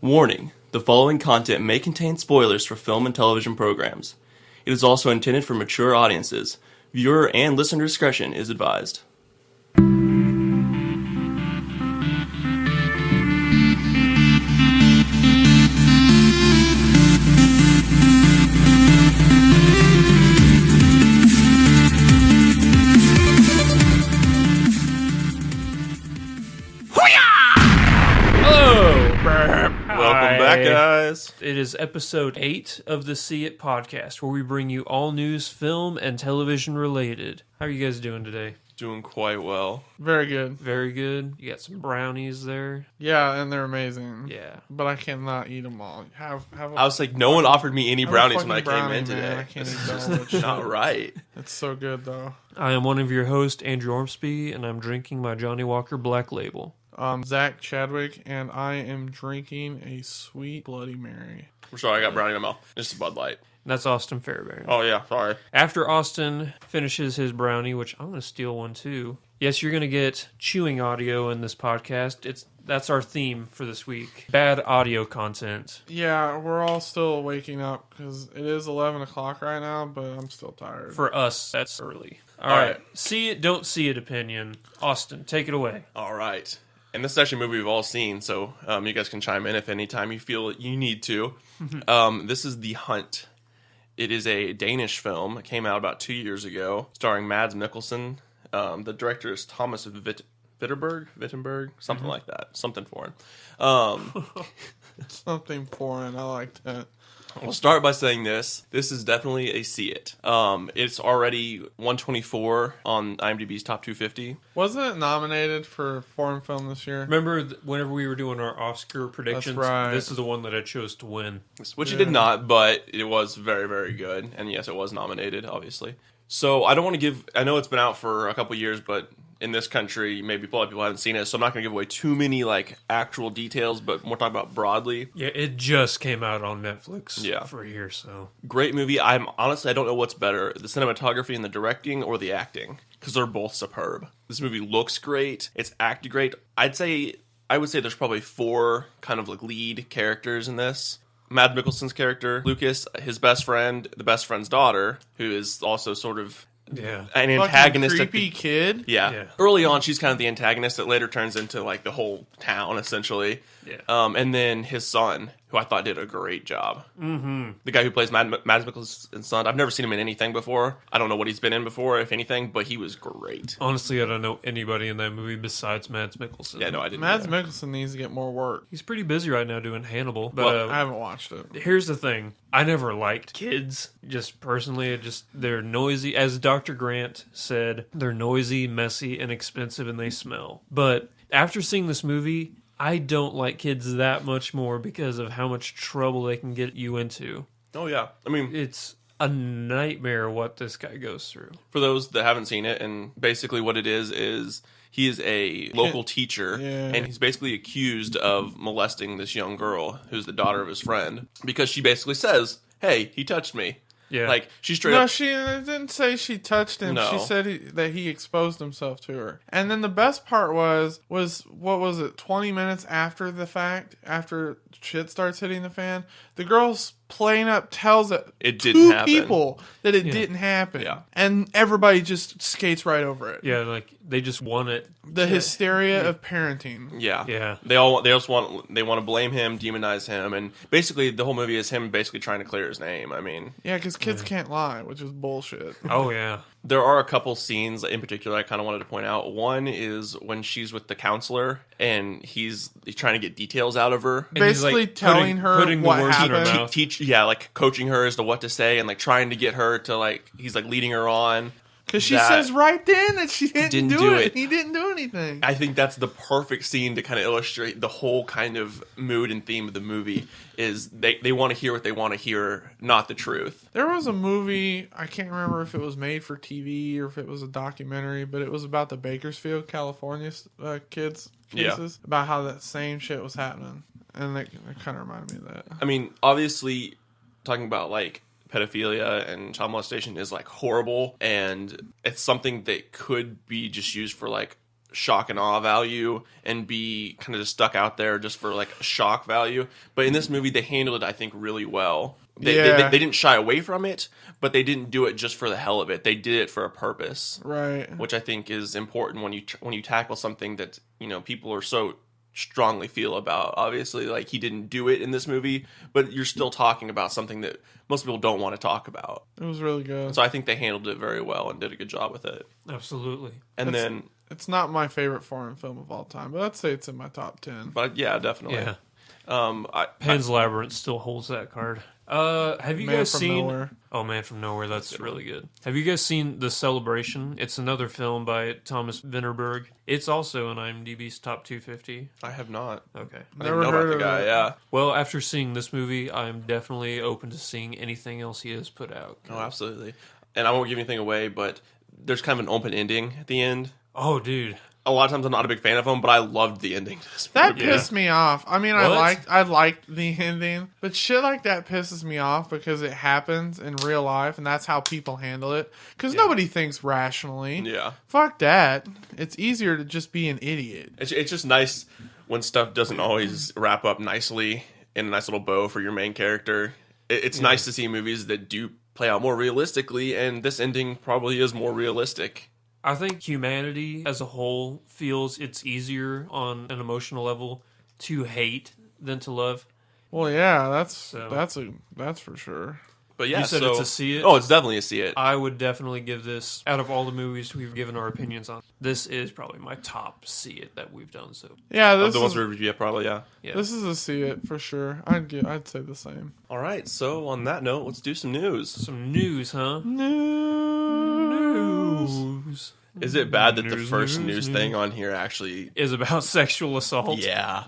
Warning, the following content may contain spoilers for film and television programs. It is also intended for mature audiences. Viewer and listener discretion is advised. Welcome back, guys. It is episode 8 of the See It podcast, where we bring you all news, film, and television related. How are you guys doing today? Doing quite well. Very good. Very good. You got some brownies there. Yeah, and they're amazing. Yeah. But I cannot eat them all. I was like, no one offered me any brownies when I came in today. Man. I can't eat all that shit. Not right. It's so good, though. I am one of your hosts, Andrew Ormsby, and I'm drinking my Johnny Walker Black Label. Zach Chadwick, and I am drinking a sweet Bloody Mary. I'm sorry, I got brownie in my mouth. Just a Bud Light. And that's Austin Fairbairn. Oh, yeah, sorry. After Austin finishes his brownie, which I'm going to steal one too. Yes, you're going to get chewing audio in this podcast. That's our theme for this week. Bad audio content. Yeah, we're all still waking up because it is 11 o'clock right now, but I'm still tired. For us, that's early. All right. See it, don't see it opinion. Austin, take it away. All right. And this is actually a movie we've all seen, so you guys can chime in if anytime you feel you need to. This is The Hunt. It is a Danish film. It came out about 2 years ago, starring Mads Mikkelsen. The director is Thomas Wittenberg, something like that. Something foreign. Something foreign. I like that. We'll start by saying this. This is definitely a see it. It's already 124 on IMDb's top 250. Wasn't it nominated for foreign film this year? Remember whenever we were doing our Oscar predictions? That's right. This is the one that I chose to win. Which it did not, but it was very, very good. And yes, it was nominated, obviously. So I don't want to give... I know it's been out for a couple years, but in this country, maybe a lot of people haven't seen it, so I'm not going to give away too many actual details, but more talking about broadly. Yeah, it just came out on Netflix Yeah. for a year, so... Great movie. I don't know what's better, the cinematography and the directing or the acting, because they're both superb. This movie looks great. It's acted great. I would say there's probably 4 kind of lead characters in this. Mads Mikkelsen's character, Lucas, his best friend, the best friend's daughter, who is also sort of an antagonist. Creepy kid. Yeah. Early on, she's kind of the antagonist that later turns into the whole town, essentially. Yeah. And then his son, who I thought did a great job. Mm-hmm. The guy who plays Mads Mikkelsen's son. I've never seen him in anything before. I don't know what he's been in before, if anything, but he was great. Honestly, I don't know anybody in that movie besides Mads Mikkelsen. Yeah, no, I didn't. Mads Mikkelsen needs to get more work. He's pretty busy right now doing Hannibal. But I haven't watched it. Here's the thing. I never liked kids, just personally. They're noisy. As Dr. Grant said, they're noisy, messy, and expensive, and they smell. But after seeing this movie, I don't like kids that much more because of how much trouble they can get you into. Oh, yeah. I mean, it's a nightmare what this guy goes through. For those that haven't seen it, and basically what it is he is a local teacher, and he's basically accused of molesting this young girl, who's the daughter of his friend, because she basically says, hey, he touched me. Yeah. She straight up... No, she didn't say she touched him. No. She said that he exposed himself to her. And then the best part was what was it, 20 minutes after the fact, after shit starts hitting the fan, the girl's plain up tells it didn't happen. People that it didn't happen. Yeah. And everybody just skates right over it. Yeah, they just want it. The hysteria of parenting. Yeah. Yeah. They want to blame him, demonize him, and basically the whole movie is him basically trying to clear his name. I mean... Yeah, because kids can't lie, which is bullshit. Oh, yeah. There are a couple scenes in particular I kind of wanted to point out. One is when she's with the counselor and he's trying to get details out of her. And basically telling her what happened. Coaching her as to what to say and trying to get her to he's leading her on. Because she says right then that she didn't do it. He didn't do anything. I think that's the perfect scene to kind of illustrate the whole kind of mood and theme of the movie is they want to hear what they want to hear, not the truth. There was a movie, I can't remember if it was made for TV or if it was a documentary, but it was about the Bakersfield, California kids cases, about how that same shit was happening. And that kind of reminded me of that. I mean, obviously, talking about pedophilia and child molestation is horrible, and it's something that could be just used for shock and awe value and be kind of just stuck out there just for like shock value. But in this movie, they handled it, I think, really well. They didn't shy away from it, but they didn't do it just for the hell of it. They did it for a purpose, Right. which I think is important when you tackle something that people are so strongly feel about. Obviously, like, he didn't do it in this movie, but you're still talking about something that most people don't want to talk about. It was really good. So I think they handled it very well and did a good job with it. Absolutely. And then, It's not my favorite foreign film of all time, but I'd say it's in my top 10. but yeah, definitely. Yeah. Pan's Labyrinth still holds that card. Have you Man guys from seen? Nowhere. Oh, Man from Nowhere. That's really good. Have you guys seen The Celebration? It's another film by Thomas Vinterberg. It's also in IMDb's top 250. I have not. Okay. I didn't know about the guy. Yeah. Well, after seeing this movie, I'm definitely open to seeing anything else he has put out. Oh, absolutely. And I won't give anything away, but there's kind of an open ending at the end. Oh, dude. A lot of times I'm not a big fan of them, but I loved the ending to this That movie. pissed me off. I mean, What? I liked the ending, but shit like that pisses me off because it happens in real life, and that's how people handle it. Because nobody thinks rationally. Yeah. Fuck that. It's easier to just be an idiot. It's just nice when stuff doesn't always wrap up nicely in a nice little bow for your main character. It's nice to see movies that do play out more realistically, and this ending probably is more realistic. I think humanity as a whole feels it's easier on an emotional level to hate than to love. Well, yeah, that's So- that's for sure. But yeah, You said it's a see it? Oh, it's definitely a see it. I would definitely give this, out of all the movies we've given our opinions on, this is probably my top see it that we've done. So Yeah, Of this the ones is, we reviewed, probably, yeah. yeah. this is a see it for sure. I'd say the same. All right, so on that note, let's do some news. Some news, huh? News. Is it bad that the News, first news, news thing on here actually... Is about sexual assault. Yeah.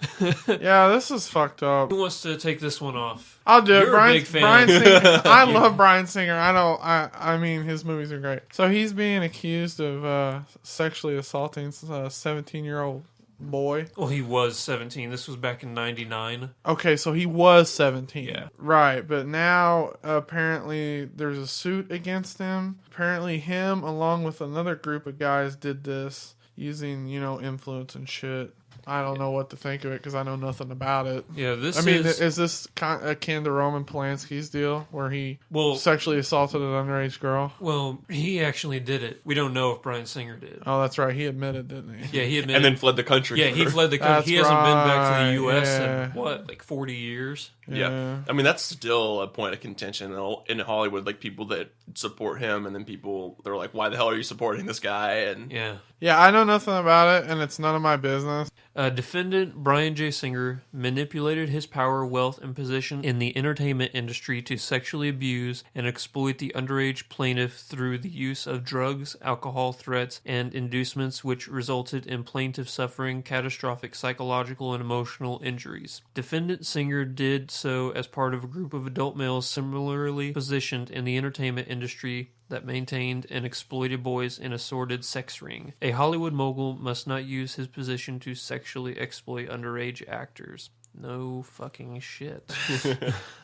Yeah, this is fucked up. Who wants to take this one off? I'll do it. You're a big fan. Bryan Singer. I love Bryan Singer. I mean, his movies are great. So he's being accused of sexually assaulting a 17-year-old boy. Well, he was 17. This was back in 99. Okay, so he was 17. Yeah. Right, but now apparently there's a suit against him. Apparently him along with another group of guys did this using, influence and shit. I don't know what to think of it because I know nothing about it. Yeah, this I mean, is... is this akin to Roman Polanski's deal where he Well- sexually assaulted an underage girl? Well, he actually did it. We don't know if Bryan Singer did. Oh, that's right. He admitted, didn't he? Yeah, he admitted. And then fled the country. Yeah, he fled the country. That's He hasn't been back to the right, U.S. yeah. in, what, like 40 years? Yeah. I mean, that's still a point of contention in Hollywood. Like, people that support him, and then people, they're like, why the hell are you supporting this guy? And Yeah. Yeah, I know nothing about it, and it's none of my business. Defendant Bryan J. Singer manipulated his power, wealth, and position in the entertainment industry to sexually abuse and exploit the underage plaintiff through the use of drugs, alcohol, threats, and inducements, which resulted in plaintiff suffering catastrophic psychological and emotional injuries. Defendant Singer did so as part of a group of adult males similarly positioned in the entertainment industry that maintained and exploited boys in a sordid sex ring. A Hollywood mogul must not use his position to sexually exploit underage actors. No fucking shit.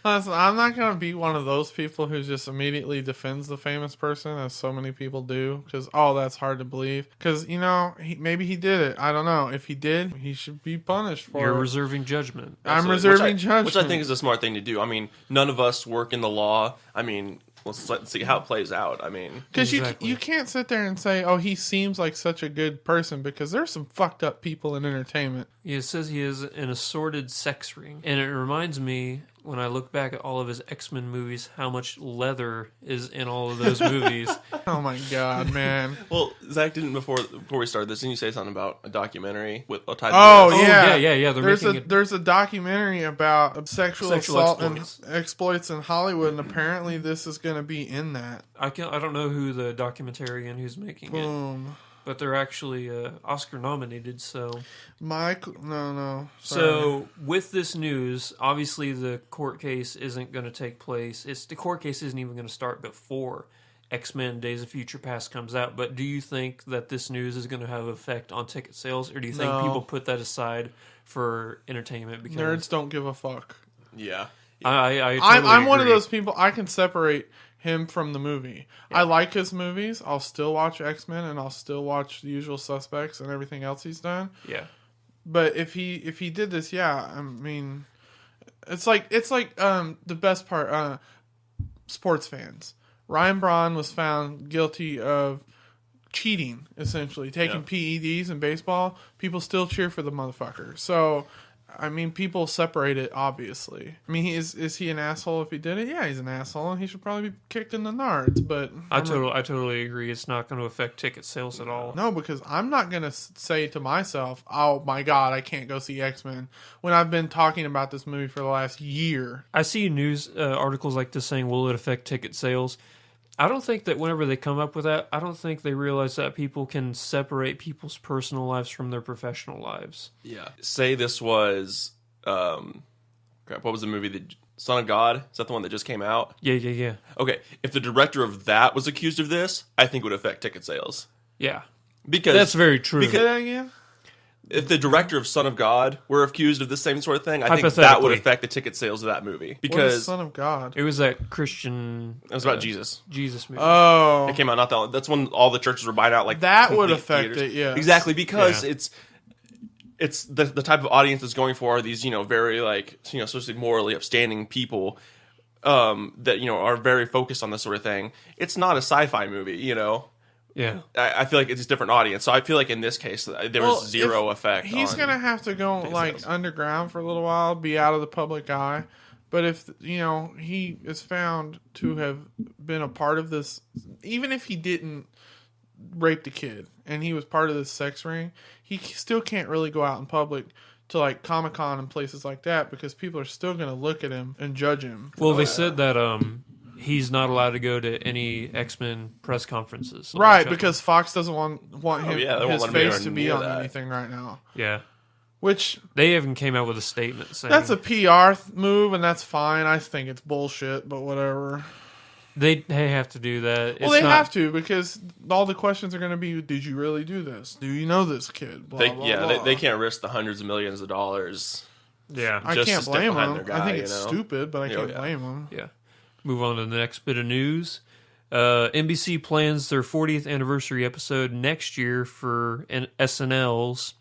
Listen, I'm not going to be one of those people who just immediately defends the famous person, as so many people do, because, that's hard to believe. Because, maybe he did it. I don't know. If he did, he should be punished for You're it. reserving judgment. I'm Absolutely. reserving judgment. Which I think is a smart thing to do. I mean, none of us work in the law. I mean, let's see how it plays out. I mean, Because Exactly. you can't sit there and say, oh, he seems like such a good person, because there's some fucked up people in entertainment. It says he is in a sordid sex ring. And it reminds me, when I look back at all of his X-Men movies, how much leather is in all of those movies. Oh my God, man. well, Zach didn't before we started this. Didn't you say something about a documentary with a title? Oh, of this? yeah. yeah. There's a documentary about sexual assault exploits. and exploits in Hollywood, and apparently this is going to be in that. I don't know who the documentarian who's making it, Boom. but they're actually Oscar nominated. So No. Sorry. So with this news, obviously the court case isn't going to take place. The court case isn't even going to start before X-Men Days of Future Past comes out. But do you think that this news is going to have an effect on ticket sales, or do you think No. people put that aside for entertainment? Because Nerds don't give a fuck. Yeah. I totally I'm one of agree. those people. I can separate him from the movie. I like his movies. I'll still watch X-Men and I'll still watch The Usual Suspects and everything else he's done. Yeah. But if he did this, I mean, it's like the best part. Sports fans. Ryan Braun was found guilty of cheating, essentially taking PEDs in baseball. People still cheer for the motherfucker. So, I mean, people separate it, obviously. I mean, is he an asshole if he did it? Yeah, he's an asshole, and he should probably be kicked in the nards. But I totally agree. It's not going to affect ticket sales at all. no, because I'm not going to say to myself, oh my God, I can't go see X-Men, when I've been talking about this movie for the last year. I see news articles like this saying, will it affect ticket sales? I don't think that whenever they come up with that, I don't think they realize that people can separate people's personal lives from their professional lives. Yeah. Say this was, what was the movie? The Son of God? Is that the one that just came out? Yeah. Okay. If the director of that was accused of this, I think it would affect ticket sales. Yeah. Because that's very true. Say that again? If the director of Son of God were accused of the same sort of thing, I think that would affect the ticket sales of that movie. Because what is Son of God? It was that Christian... It was about Jesus. Jesus movie. Oh. It came out not that long. That's when all the churches were buying out like that would affect theaters. it, yeah. Exactly, because it's the type of audience it's going for are these, very socially morally upstanding people that, are very focused on this sort of thing. It's not a sci-fi movie, Yeah. I feel like it's a different audience. So I feel like in this case, there was zero effect. He's going to have to go underground for a little while, be out of the public eye. But if, he is found to have been a part of this, even if he didn't rape the kid and he was part of this sex ring, he still can't really go out in public to like Comic-Con and places like that because people are still going to look at him and judge him. Well, they said that he's not allowed to go to any X-Men press conferences. Right, because Fox doesn't want him his him face to be on that. anything right now. Yeah. Which they even came out with a statement saying that's a PR move, and that's fine. I think it's bullshit, but whatever. They have to do that. Well, they have to because all the questions are going to be: did you really do this? Do you know this kid? Blah, blah. They can't risk the hundreds of millions of dollars. Yeah, I can't blame them. I think it's stupid, but I can't blame them. Yeah. Move on to the next bit of news. NBC plans their 40th anniversary episode next year for SNL's.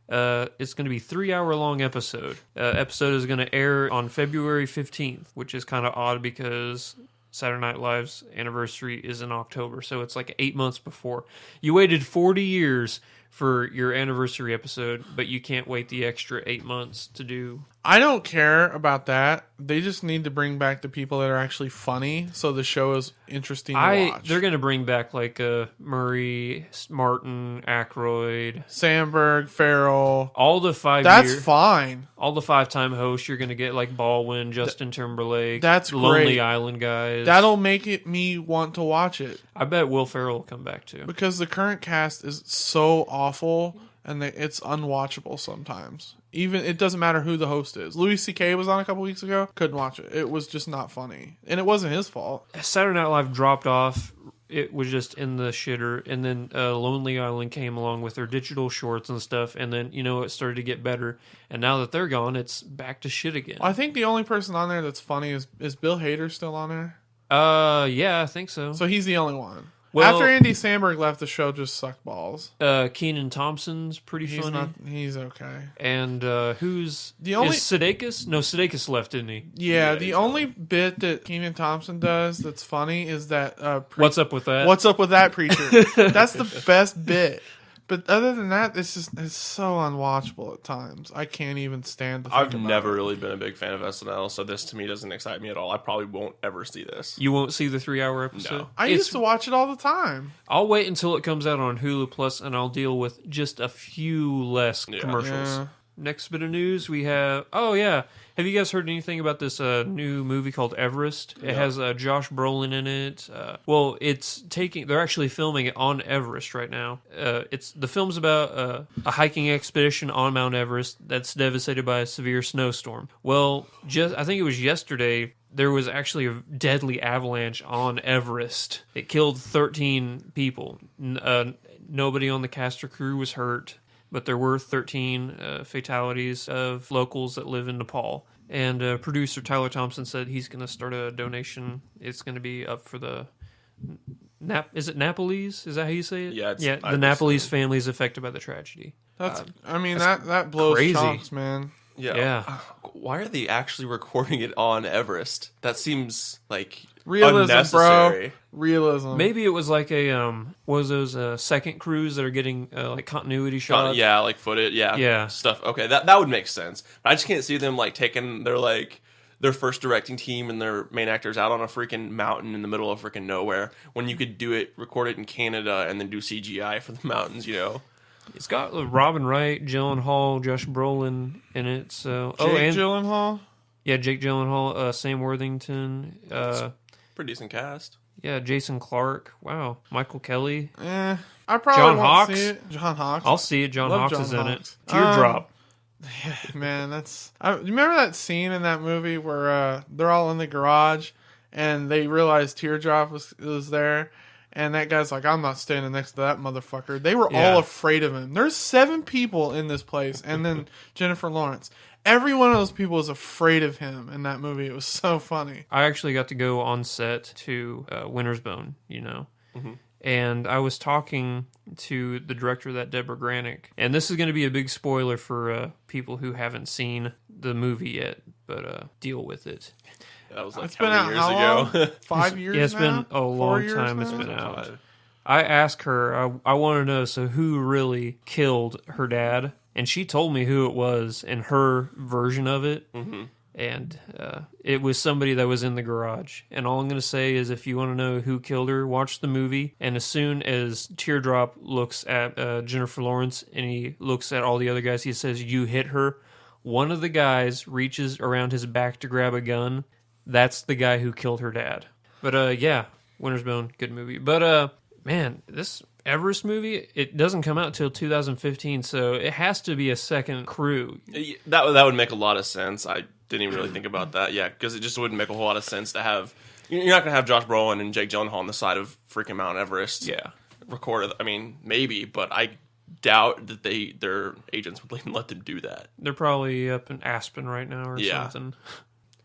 It's going to be a 3-hour-long episode. Episode is going to air on February 15th, which is kind of odd because Saturday Night Live's anniversary is in October, so it's like 8 months before. You waited 40 years for your anniversary episode, but you can't wait the extra 8 months to do. I don't care about that. They just need to bring back the people that are actually funny, so the show is interesting to watch. They're going to bring back like Murray, Martin, Aykroyd, Sandberg, Farrell. All the 5 That's fine. All the 5-time hosts. You're going to get like Baldwin, Justin Timberlake. That's great. Lonely Island guys. That'll make me want to watch it. I bet Will Ferrell will come back too. Because the current cast is so awful and it's unwatchable sometimes. Even it doesn't matter who the host is. Louis C.K. was on a couple weeks ago. Couldn't watch it. It was just not funny, and it wasn't his fault. Saturday Night Live dropped off. It was just in the shitter, and then Lonely Island came along with their digital shorts and stuff, and then it started to get better. And now that they're gone, it's back to shit again. I think the only person on there that's funny is Bill Hader still on there? Yeah, I think so. So he's the only one. Well, after Andy Samberg left, the show just sucked balls. Kenan Thompson's pretty funny. He's okay. And who's the only is Sudeikis? No, Sudeikis left, didn't he? Yeah, the only bit that Kenan Thompson does that's funny is that What's up with that? What's up with that preacher? That's the best bit. But other than that, it's so unwatchable at times. I can't even stand to think I've never really been a big fan of SNL, so this to me doesn't excite me at all. I probably won't ever see this. You won't see the 3-hour episode? No. I used to watch it all the time. I'll wait until it comes out on Hulu Plus, and I'll deal with just a few less commercials. Yeah. Next bit of news, we have... Oh, yeah. Have you guys heard anything about this new movie called Everest? It has Josh Brolin in it. They're actually filming it on Everest right now. The film's about a hiking expedition on Mount Everest that's devastated by a severe snowstorm. Well, I think it was yesterday, there was actually a deadly avalanche on Everest. It killed 13 people. Nobody on the cast or crew was hurt. but there were 13 fatalities of locals that live in Nepal. And producer Tyler Thompson said he's going to start a donation. It's going to be up for the... Is it Nepalese? Is that how you say it? Yeah, the Nepalese families affected by the tragedy. That blows crazy. chunks, man. Yeah. Why are they actually recording it on Everest? That seems like Realism, unnecessary. bro. Realism. Maybe it was like was those second crews that are getting like continuity shots? Yeah, like footage. Yeah. Stuff. Okay, that would make sense. But I just can't see them like taking their first directing team and their main actors out on a freaking mountain in the middle of freaking nowhere when you could record it in Canada and then do CGI for the mountains, It's got Robin Wright, Gyllenhaal, Josh Brolin in it. So Gyllenhaal? Yeah, Jake Gyllenhaal, Sam Worthington. Pretty decent cast. Yeah, Jason Clarke. Wow. Michael Kelly. I probably John won't Hawkes. see it. John Hawkes. I'll see it. John Love Hawkes John is in Hawkes. it. Teardrop. Man, you remember that scene in that movie where they're all in the garage and they realize Teardrop was there, and that guy's like, I'm not standing next to that motherfucker. They were all afraid of him. There's 7 people in this place, and then Jennifer Lawrence. Every one of those people was afraid of him in that movie. It was so funny. I actually got to go on set to Winter's Bone, Mm-hmm. And I was talking to the director of that, Deborah Granick. And this is going to be a big spoiler for people who haven't seen the movie yet, but deal with it. That was like It's been out years how ago. long? 5 years Yeah, it's now? been a 4 long years time now? it's been out. I asked her, I want to know, so who really killed her dad? And she told me who it was in her version of it. Mm-hmm. And it was somebody that was in the garage. And all I'm going to say is if you want to know who killed her, watch the movie. And as soon as Teardrop looks at Jennifer Lawrence and he looks at all the other guys, he says, you hit her. One of the guys reaches around his back to grab a gun. That's the guy who killed her dad. But yeah, Winter's Bone, good movie. But man, this Everest movie, it doesn't come out till 2015, so it has to be a second crew. That would make a lot of sense. I didn't even really think about that. Yeah, because it just wouldn't make a whole lot of sense to have... You're not going to have Josh Brolin and Jake Gyllenhaal on the side of freaking Mount Everest. Yeah. Recorded. I mean, maybe, but I doubt that their agents would even let them do that. They're probably up in Aspen right now or Yeah. something.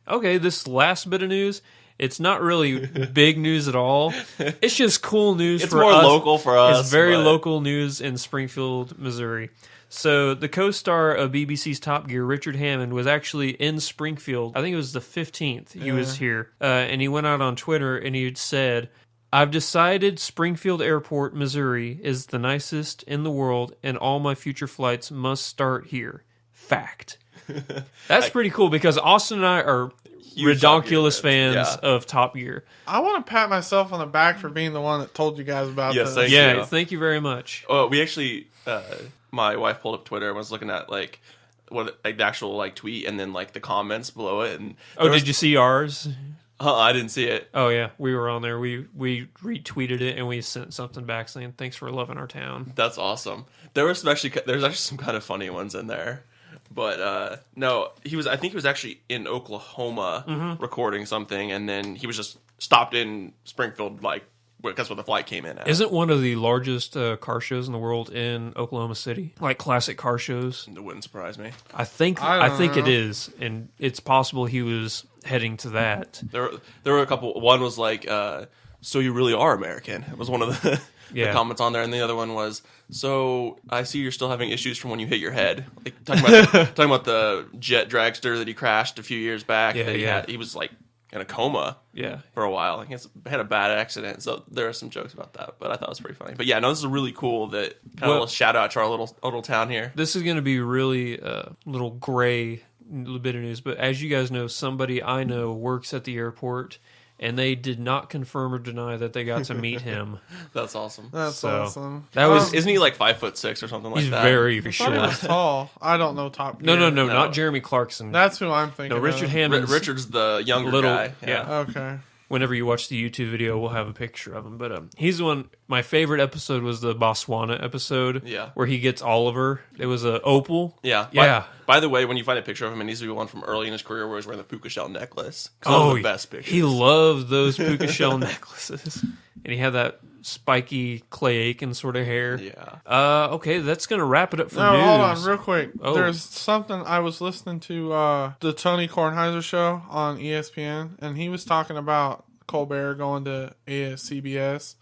Okay, this last bit of news, it's not really big news at all. It's just cool news It's for more us. local for us. It's very but- local news in Springfield, Missouri. So the co-star of BBC's Top Gear, Richard Hammond, was actually in Springfield. I think it was the 15th he was here. And he went out on Twitter and he said, I've decided Springfield Airport, Missouri is the nicest in the world and all my future flights must start here. Fact. That's pretty cool because Austin and I are Huge Top Gear redonkulous fans fans. Yeah. of Top Gear. I want to pat myself on the back for being the one that told you guys about Yes, this. thank you. Thank you very much. Oh, we actually, my wife pulled up Twitter and was looking at the actual tweet and then the comments below it. And Did you see ours? I didn't see it. Oh yeah, we were on there. We retweeted it and we sent something back saying thanks for loving our town. That's awesome. There's actually some kind of funny ones in there. But no, I think he was actually in Oklahoma recording something, and then he was just stopped in Springfield, because where the flight came in at. Isn't one of the largest car shows in the world in Oklahoma City? Like classic car shows? It wouldn't surprise me. I think I don't it know. is, and it's possible he was heading to that. There were a couple. One was so you really are American. It was one of the, the comments on there, and the other one was, so I see you're still having issues from when you hit your head. Talking about the jet dragster that he crashed a few years back. Yeah. He was in a coma. Yeah. For a while. He had a bad accident, so there are some jokes about that, but I thought it was pretty funny. But yeah, no, this is really cool that kind of a shout out to our little town here. This is going to be really little gray little bit of news, but as you guys know, somebody I know works at the airport, and they did not confirm or deny that they got to meet him. That's awesome. That's So, awesome. that was- Isn't he 5'6" or something like He's that? very I thought he short. was tall. I don't know Top Gear. No, not Jeremy Clarkson. That's who I'm thinking. No, Richard of. Hammond. Richard's the younger Little- guy. yeah. Okay. Whenever you watch the YouTube video, we'll have a picture of him. But he's the one. My favorite episode was the Botswana episode. Yeah. Where he gets Oliver. It was a opal. Yeah. Yeah. By the way, when you find a picture of him, it needs to be one from early in his career where he's wearing the puka shell necklace. 'Cause those are the best pictures. He loved those puka shell necklaces, and he had that spiky Clay Aiken sort of hair. Yeah. Okay, that's gonna wrap it up for No, news. hold on, real quick. Oh. There's something I was listening to the Tony Kornheiser show on ESPN, and he was talking about Colbert going to CBS.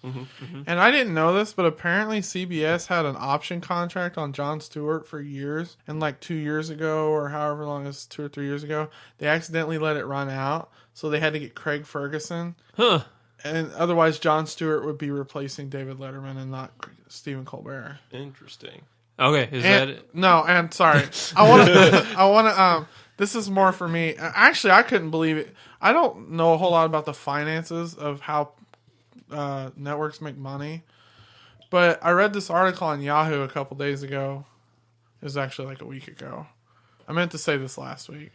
And I didn't know this, but apparently CBS had an option contract on Jon Stewart for years. And like 2 years ago, or however long it's 2 or 3 years ago, they accidentally let it run out. So they had to get Craig Ferguson. Huh. And otherwise, Jon Stewart would be replacing David Letterman and not Stephen Colbert. Interesting. Okay, is that it? No, and sorry. I want to, this is more for me. Actually, I couldn't believe it. I don't know a whole lot about the finances of how networks make money. But I read this article on Yahoo a couple days ago. It was actually like a week ago. I meant to say this last week.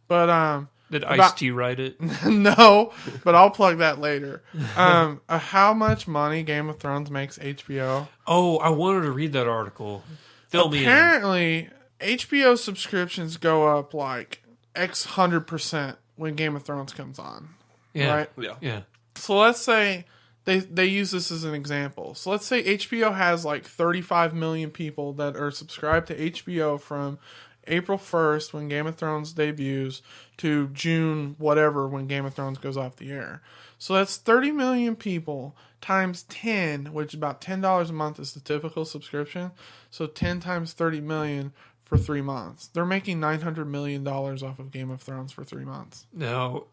But, Did Ice-T write it? no, but I'll plug that later. How much money Game of Thrones makes HBO? Oh, I wanted to read that article. Fill me in. Apparently, HBO subscriptions go up like X 100% when Game of Thrones comes on. Yeah. Right? Yeah. So let's say they use this as an example. So let's say HBO has like 35 million people that are subscribed to HBO from April 1st when Game of Thrones debuts to June whatever when Game of Thrones goes off the air. So that's 30 million people times 10, which is about $10 a month is the typical subscription. So 10 times 30 million for 3 months. They're making $900 million off of Game of Thrones for 3 months. Now,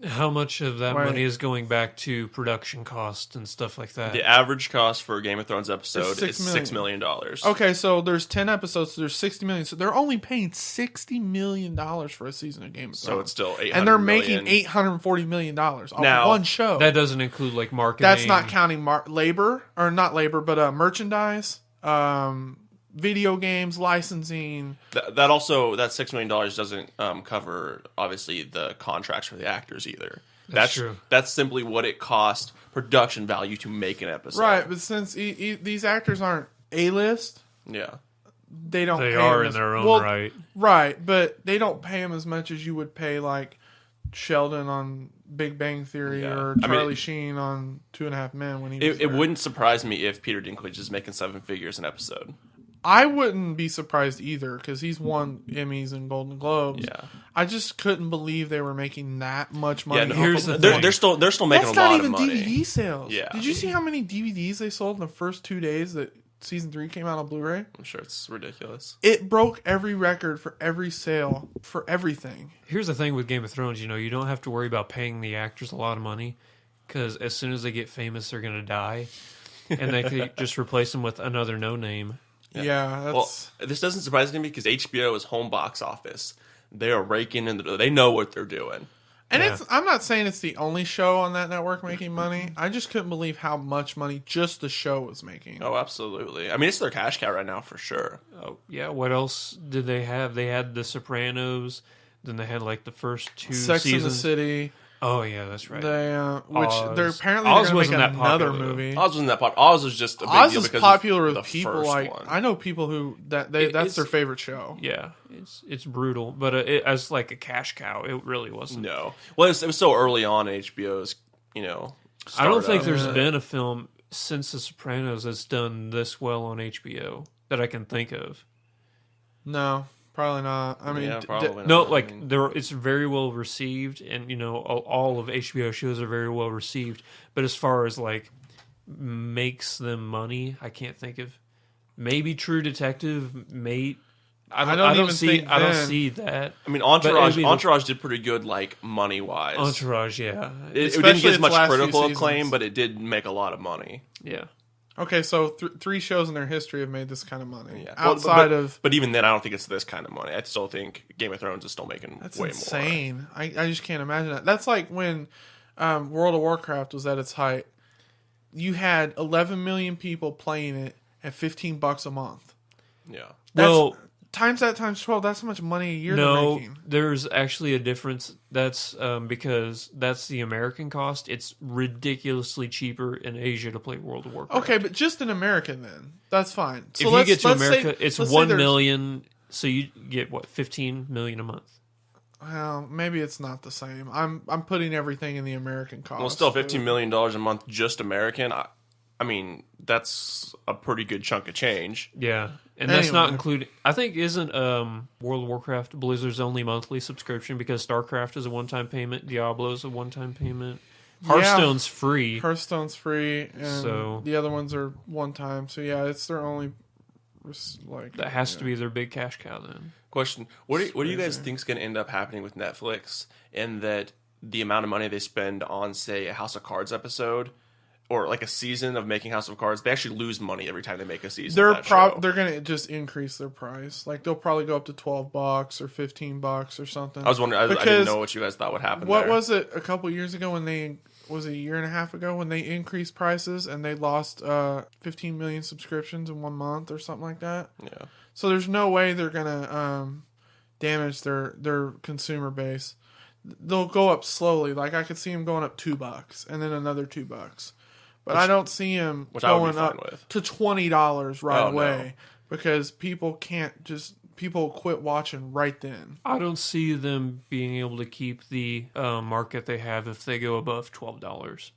how much of that money is going back to production costs and stuff like that? The average cost for a Game of Thrones episode is $6 million. Okay, so there's 10 episodes, so there's 60 million. So they're only paying $60 million for a season of Game of Thrones. So it's still $800 and they're million. making $840 million off Now, one show. That doesn't include like marketing. That's not counting labor, or not labor, but merchandise, video games, licensing. That $6 million doesn't cover obviously the contracts for the actors either. That's true. That's simply what it cost production value to make an episode. Right, but since these actors aren't A-list, Yeah. they don't. They pay are them in as, their own well, right. Right, but they don't pay them as much as you would pay like Sheldon on Big Bang Theory or Charlie Sheen on 2.5 Men when he was It wouldn't surprise me if Peter Dinklage is making 7 figures an episode. I wouldn't be surprised either because he's won Emmys and Golden Globes. Yeah. I just couldn't believe they were making that much money. Yeah, no, Here's the they're, thing. they're still making That's a lot not of even money. DVD sales. Yeah. Did you see how many DVDs they sold in the first 2 days that season 3 came out on Blu-ray? I'm sure it's ridiculous. It broke every record for every sale for everything. Here's the thing with Game of Thrones, you don't have to worry about paying the actors a lot of money because as soon as they get famous, they're going to die. And they could just replace them with another no-name. Yeah, that's... Well, this doesn't surprise me because HBO is home box office. They are raking in they know what they're doing. And I'm not saying it's the only show on that network making money. I just couldn't believe how much money just the show was making. Oh, absolutely. I mean, it's their cash cow right now for sure. Oh, yeah. What else did they have? They had The Sopranos. Then they had like the first 2 Sex seasons. in the City. Oh, yeah, that's right. They, Oz. they're apparently Oz they're going to wasn't make that another popular, though. movie. Oz wasn't that popular. Oz was just a big Oz deal is because popular of with the people first like one. I know people who that's their favorite show. Yeah, it's brutal, but as like a cash cow, it really wasn't. No. Well, it was so early on in HBO's, I don't think startup. there's been a film since The Sopranos that's done this well on HBO that I can think of. No, probably not. I mean, Yeah, probably No, not. like it's very well received, and all of HBO shows are very well received. But as far as like makes them money, I can't think of. Maybe True Detective, I don't see that. I mean, But Entourage did pretty good, like, money-wise. Entourage, yeah, It didn't Especially get as its much last few critical seasons. acclaim, but it did make a lot of money. yeah. okay, so 3 shows in their history have made this kind of money. Yeah. Well, Outside of But even then, I don't think it's this kind of money. I still think Game of Thrones is still making that's way insane. I just can't imagine that. That's like when World of Warcraft was at its height. You had 11 million people playing it at $15 a month. more. Yeah. Well, Times that times 12. That's how much money a year they're no, making. there's actually a difference. That's because that's the American cost. It's ridiculously cheaper in Asia to play World of Warcraft. Okay, but just an American then. That's fine. So If you get to let's America, say, it's let's say 1 there's- million. So you get what, 15 million a month? Well, maybe it's not the same. I'm putting everything in the American cost. Well, still $15 million a month just American. I mean, that's a pretty good chunk of change. Yeah. And that's not Anyway. including... I think isn't World of Warcraft Blizzard's only monthly subscription because StarCraft is a one-time payment, Diablo's a one-time payment. Hearthstone's free. Hearthstone's free, and So- the other ones are one time. So yeah, it's their only That has to be their big cash cow then. Question: What do you guys think is going to end up happening with Netflix? In that the amount of money they spend on, say, a House of Cards episode, or like a season of making House of Cards, they actually lose money every time they make a season. They're gonna just increase their price. Like they'll probably go up to $12 or $15 or something. I was wondering. I didn't know what you guys thought would happen. What was it a couple years ago when they was it a year and a half ago when they increased prices and they lost 15 million subscriptions in 1 month or something like that? Yeah. So there's no way they're gonna damage their consumer base. They'll go up slowly. Like I could see them going up $2 and then another $2. But I don't see them going up to $20 right away because people quit watching right then. I don't see them being able to keep the market they have if they go above $12.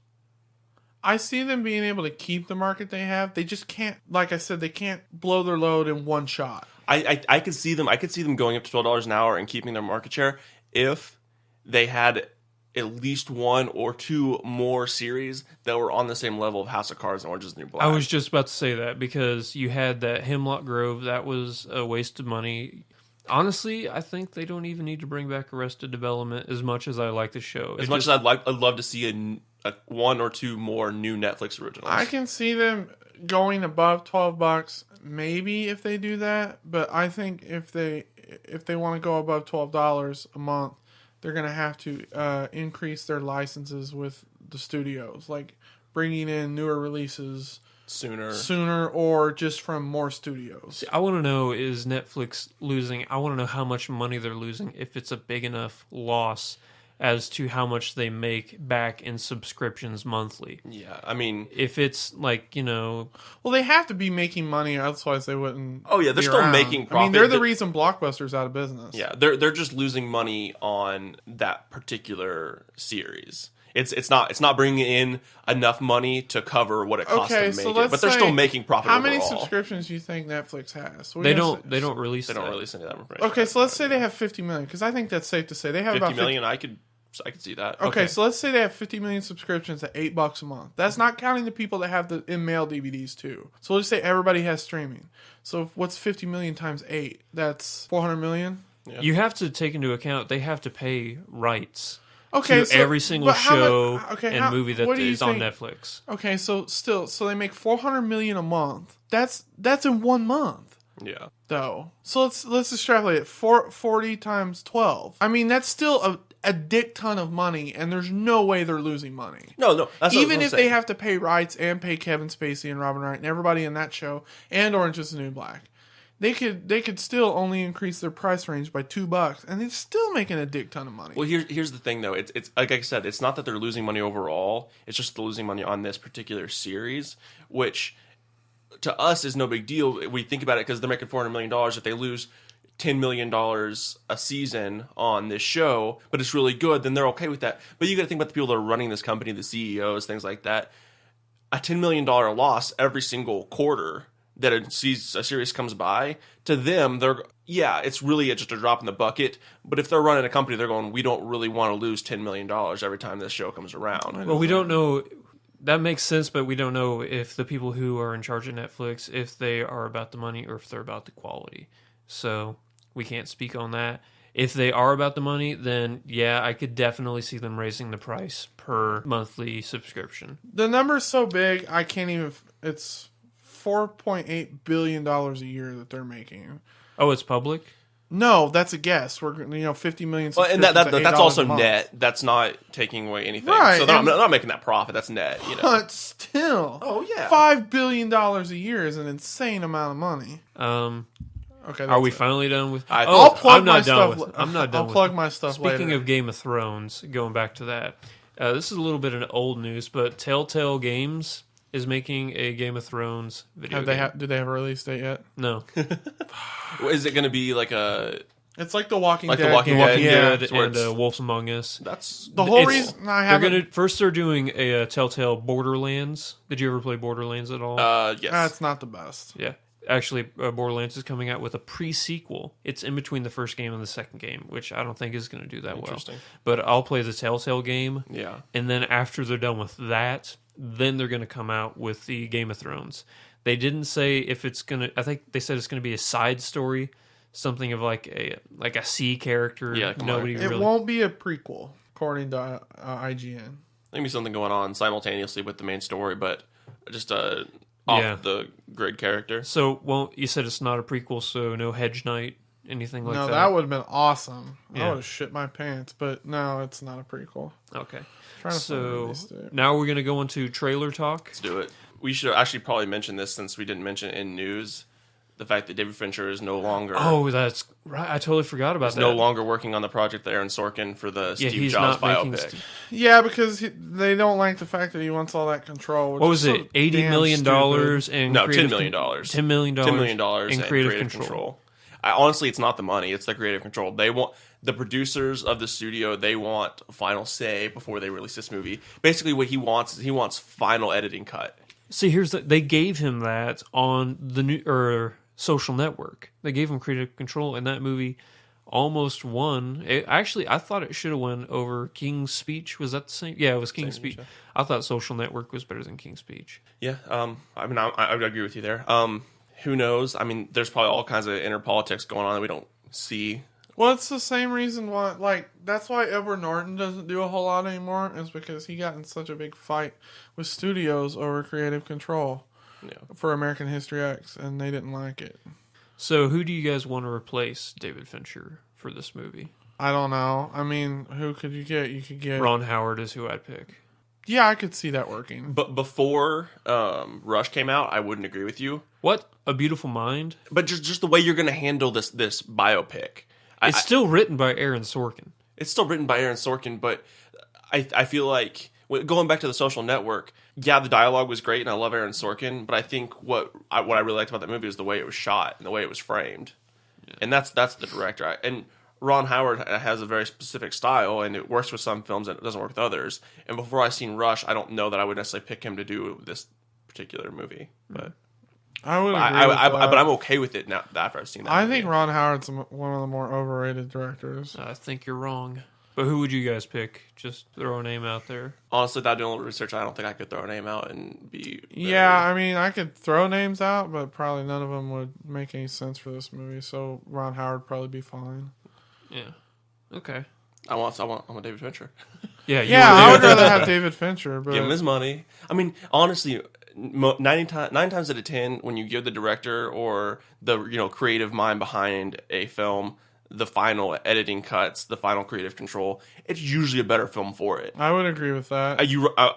I see them being able to keep the market they have. They just can't, like I said, they can't blow their load in one shot. I could see them. I could see them going up to $12 an hour and keeping their market share if they had at least one or two more series that were on the same level of House of Cards and Orange is the New Black. I was just about to say that because you had that Hemlock Grove. That was a waste of money. Honestly, I think they don't even need to bring back Arrested Development as much as I like the show. As much as I'd love to see a one or two more new Netflix originals. I can see them going above $12, maybe if they do that. But I think if they want to go above $12 a month, they're going to have to increase their licenses with the studios, like bringing in newer releases sooner or just from more studios. See, I want to know, is Netflix losing? I want to know how much money they're losing, if it's a big enough loss as to how much they make back in subscriptions monthly. Yeah, I mean, if it's like, well, they have to be making money, otherwise they wouldn't. Oh yeah, they're still making profit. I mean, they're the reason Blockbuster's out of business. Yeah, they're just losing money on that particular series. It's not bringing in enough money to cover what it costs to make it, but they're still making profit. How overall. many subscriptions do you think Netflix has? They don't release. They don't release any of that information. Okay, so let's say they have 50 million, because I think that's safe to say they have 50 about million. I could see that. Okay, so let's say they have 50 million subscriptions at $8 a month. That's not counting the people that have the in-mail DVDs too. So let's say everybody has streaming. So what's 50 million times 8? That's 400 million. Yeah. You have to take into account they have to pay rights. Okay, to every single show and movie that is on Netflix. Okay, so they make 400 million a month. That's in 1 month. Yeah. Though. So let's extrapolate it. 40 times 12. I mean, that's still a dick ton of money, and there's no way they're losing money. No. That's even if they have to pay rights and pay Kevin Spacey and Robin Wright and everybody in that show and Orange is the New Black. They could still only increase their price range by $2, and they're still making a dick ton of money. Well, here's the thing, though. It's like I said, it's not that they're losing money overall. It's just they're losing money on this particular series, which to us is no big deal. We think about it because they're making $400 million. If they lose $10 million a season on this show, but it's really good, then they're okay with that. But you got to think about the people that are running this company, the CEOs, things like that. A $10 million loss every single quarter that a series comes by, to them, it's really just a drop in the bucket. But if they're running a company, they're going, we don't really want to lose $10 million every time this show comes around. Well, we don't know. That makes sense, but we don't know if the people who are in charge of Netflix, if they are about the money or if they're about the quality. So we can't speak on that. If they are about the money, then yeah, I could definitely see them raising the price per monthly subscription. The number's so big, I can't even. It's $4.8 billion a year that they're making. Oh, it's public? No, that's a guess. We're 50 million. Well, and that's also net. That's not taking away anything. Right, so they're not making that profit. That's net. But still, $5 billion a year is an insane amount of money. Okay, are we finally done with? I'll plug I'm not my done stuff. with. I'm not done. I'll plug my stuff. Speaking later. of Game of Thrones, going back to that, this is a little bit of old news, but Telltale Games is making a Game of Thrones video game. Do they have a release date yet? No. Is it going to be like a It's like The Walking Like The Dead. Walking game. Dead. Walking Yeah. Dead It's where and it's- Wolves Among Us. That's The whole It's- reason I They're haven't. first. They're doing a Telltale Borderlands. Did you ever play Borderlands at all? yes. That's not the best. Yeah. Actually, Borderlands is coming out with a pre-sequel. It's in between the first game and the second game, which I don't think is going to do that well. Interesting. But I'll play the Telltale game, Yeah. and then after they're done with that, then they're going to come out with the Game of Thrones. They didn't say if it's going to... I think they said it's going to be a side story, something of like a C character. Yeah, like a Nobody It really... won't be a prequel, according to IGN. Maybe something going on simultaneously with the main story, but just Yeah. off the grid character. So, well, you said it's not a prequel, so no Hedge Knight, anything like No, that? that would have been awesome. I Yeah. would have shit my pants, but no, it's not a prequel. Okay. Trying to find So, release date. now we're going to go into trailer talk. Let's do it. We should actually probably mention this since we didn't mention it in news. The fact that David Fincher is no longer Oh, that's right. I totally forgot about that. no longer working on the project with Aaron Sorkin for the Yeah, Steve he's Jobs not making biopic. Yeah, because they don't like the fact that he wants all that control. Which What was is so it? $80 damn million stupid. in No, creative $10 million. $10 million. $10 million in in creative control. Honestly, it's not the money; it's the creative control. They want the producers of the studio. They want final say before they release this movie. Basically, what he wants is he wants final editing cut. See, they gave him that on the new Social Network. They gave him creative control, and that movie almost won. Actually, I thought it should have won over King's Speech. Was that the same? Yeah, it was King's Speech. yeah. I thought Social Network was better than King's Speech. Yeah, I mean, I would agree with you there. Who knows? I mean, there's probably all kinds of inner politics going on that we don't see. Well, it's the same reason why, that's why Edward Norton doesn't do a whole lot anymore, is because he got in such a big fight with studios over creative control Yeah. for American History X, and they didn't like it. So, who do you guys want to replace David Fincher for this movie? I don't know. I mean, who could you get? You could get... Ron Howard is who I'd pick. Yeah, I could see that working. But before Rush came out, I wouldn't agree with you. What? A Beautiful Mind? But just the way you're going to handle this biopic. It's still written by Aaron Sorkin. It's still written by Aaron Sorkin, but I feel like going back to the Social Network, yeah, the dialogue was great, and I love Aaron Sorkin. But I think what I really liked about that movie was the way it was shot and the way it was framed, and that's the director. And Ron Howard has a very specific style, and it works with some films and it doesn't work with others. And before I seen Rush, I don't know that I would necessarily pick him to do this particular movie, but. I would agree with that. But I'm okay with it now after I've seen that. I movie. think Ron Howard's one of the more overrated directors. I think you're wrong. But who would you guys pick? Just throw a name out there. Honestly, without doing a little research, I don't think I could throw a name out and be. Yeah, I mean, I could throw names out, but probably none of them would make any sense for this movie. So Ron Howard would probably be fine. Yeah. Okay. I want David Fincher. Yeah. Yeah, I would rather have David Fincher, but Give him his money. I mean, honestly, 9 times out of 10, when you give the director or the creative mind behind a film the final editing cuts, the final creative control, it's usually a better film for it. I would agree with that.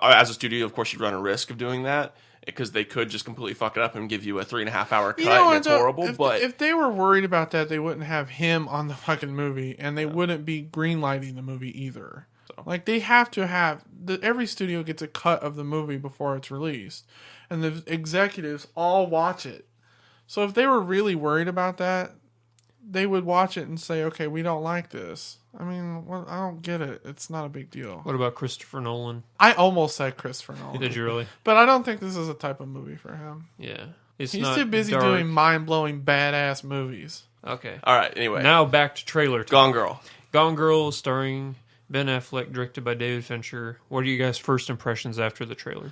As a studio, of course, you run a risk of doing that because they could just completely fuck it up and give you a 3.5 hour cut and it's horrible. But if they were worried about that, they wouldn't have him on the fucking movie, and they wouldn't be greenlighting the movie either. So. Like, they have to have every studio gets a cut of the movie before it's released, and the executives all watch it. So if they were really worried about that, they would watch it and say, "Okay, we don't like this." I mean, I don't get it. It's not a big deal. What about Christopher Nolan? I almost said Christopher Nolan. Did you really? But I don't think this is a type of movie for him. Yeah. He's He's not too busy dark. doing mind-blowing, badass movies. Okay. all right, anyway, Now back to trailer talk. Gone Girl. Gone Girl, starring Ben Affleck, directed by David Fincher. What are you guys' first impressions after the trailer?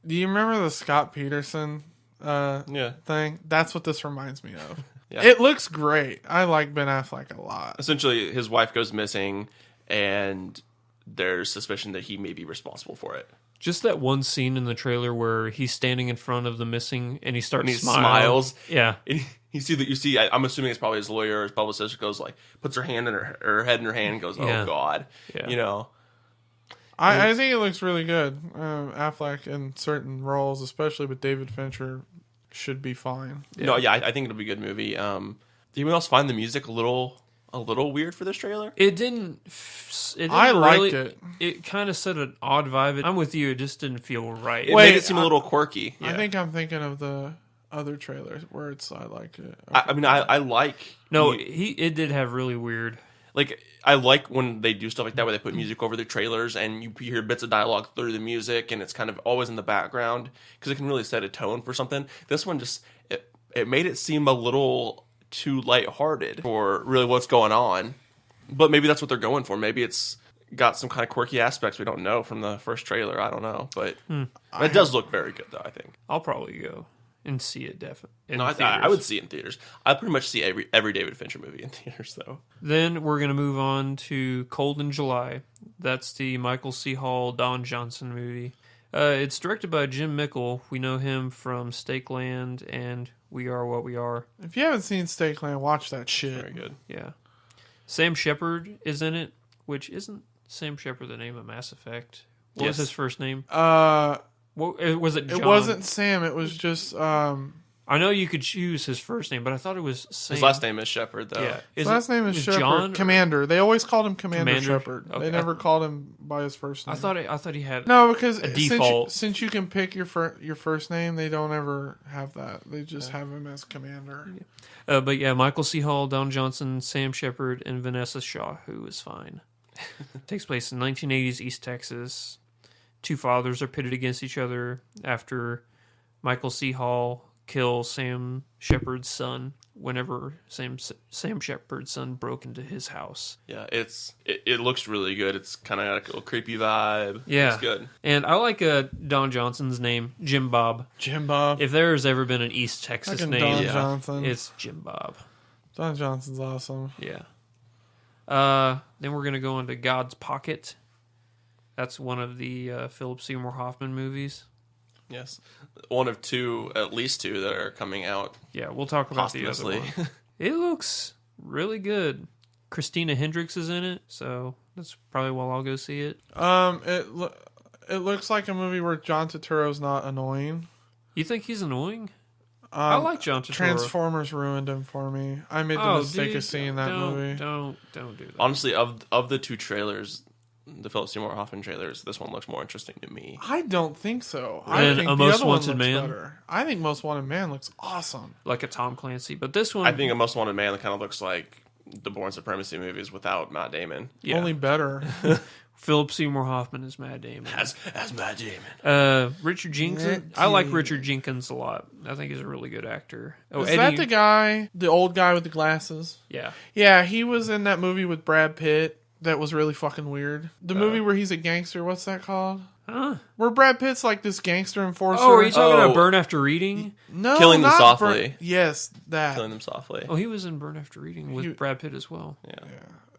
Do you remember the Scott Peterson Yeah, thing? That's what this reminds me of. Yeah. It looks great. I like Ben Affleck a lot. essentially, his wife goes missing, and there's suspicion that he may be responsible for it. Just that one scene in the trailer where he's standing in front of the missing and he starts And he smiling. smiles. Yeah. And you see. I'm assuming it's probably his lawyer, or his publicist, goes like, puts her hand in her head in her hand, and goes, "Oh Yeah. God," Yeah. I think it looks really good. Affleck in certain roles, especially with David Fincher, should be fine. No, yeah, I think it'll be a good movie. Did anyone else find the music a little weird for this trailer? It didn't. I liked really, it. It kind of set an odd vibe. I'm with you. It just didn't feel right. It Wait, made it seem a little quirky. I think I'm thinking of the other trailers where I liked it. I mean, I like... No, it did have really weird... Like, I like when they do stuff like that where they put music over the trailers and you hear bits of dialogue through the music and it's kind of always in the background because it can really set a tone for something. This one just, it made it seem a little too lighthearted for really what's going on. But maybe that's what they're going for. Maybe it's got some kind of quirky aspects we don't know from the first trailer. I don't know. But it does look very good, though, I think. I'll probably go and see it definitely. No, I would see it in theaters. I pretty much see every David Fincher movie in theaters, though. Then we're going to move on to Cold in July. That's the Michael C. Hall, Don Johnson movie. It's directed by Jim Mickle. We know him from Stakeland and We Are What We Are. If you haven't seen Stakeland, watch that shit. Very good. Yeah. Sam Shepard is in it, which isn't Sam Shepard the name of Mass Effect. What was his first name? Was it John? It wasn't Sam. It was just... I know you could choose his first name, but I thought it was Sam. His last name is Shepard, though. Yeah. His last name is Shepard. John Commander. They always called him Commander Shepard. Okay. They never called him by his first name. I thought he had No, because a default. Since you can pick your first name, they don't ever have that. They just have him as Commander. But yeah, Michael C. Hall, Don Johnson, Sam Shepard, and Vanessa Shaw, who is fine. Takes place in 1980s East Texas. Two fathers are pitted against each other after Michael C. Hall kills Sam Shepard's son whenever Sam Shepard's son broke into his house. Yeah, it looks really good. It's kind of got a little creepy vibe. Yeah. It's good. And I like Don Johnson's name, Jim Bob. Jim Bob. If there's ever been an East Texas Fucking name, Don Johnson. it's Jim Bob. Don Johnson's awesome. Yeah. Then we're going to go into God's Pocket. That's one of the Philip Seymour Hoffman movies. Yes. One of two, at least two, that are coming out. Yeah, we'll talk about the other one. It looks really good. Christina Hendricks is in it, so that's probably why I'll go see it. It looks like a movie where John Turturro's not annoying. You think he's annoying? I like John Turturro. Transformers ruined him for me. I made the mistake of seeing that movie. Don't do that. Honestly, of the two trailers, the Philip Seymour Hoffman trailers, this one looks more interesting to me. I don't think so. And I think A the Most other one Wanted looks Man? better. I think Most Wanted Man looks awesome. Like a Tom Clancy. But this one... I think A Most Wanted Man kind of looks like the Bourne Supremacy movies without Matt Damon. Yeah. Only better. Philip Seymour Hoffman is Matt Damon. As Matt Damon. Richard Jenkins. I like Richard Jenkins a lot. I think he's a really good actor. Oh, Is that the guy, the old guy with the glasses? Yeah. Yeah, he was in that movie with Brad Pitt that was really fucking weird. The movie where he's a gangster, what's that called? Huh? Where Brad Pitt's like this gangster enforcer. Oh, are you talking about Burn After Reading? No, Killing Them not Softly. Yes, that. Killing Them Softly. Oh, he was in Burn After Reading with Brad Pitt as well. Yeah.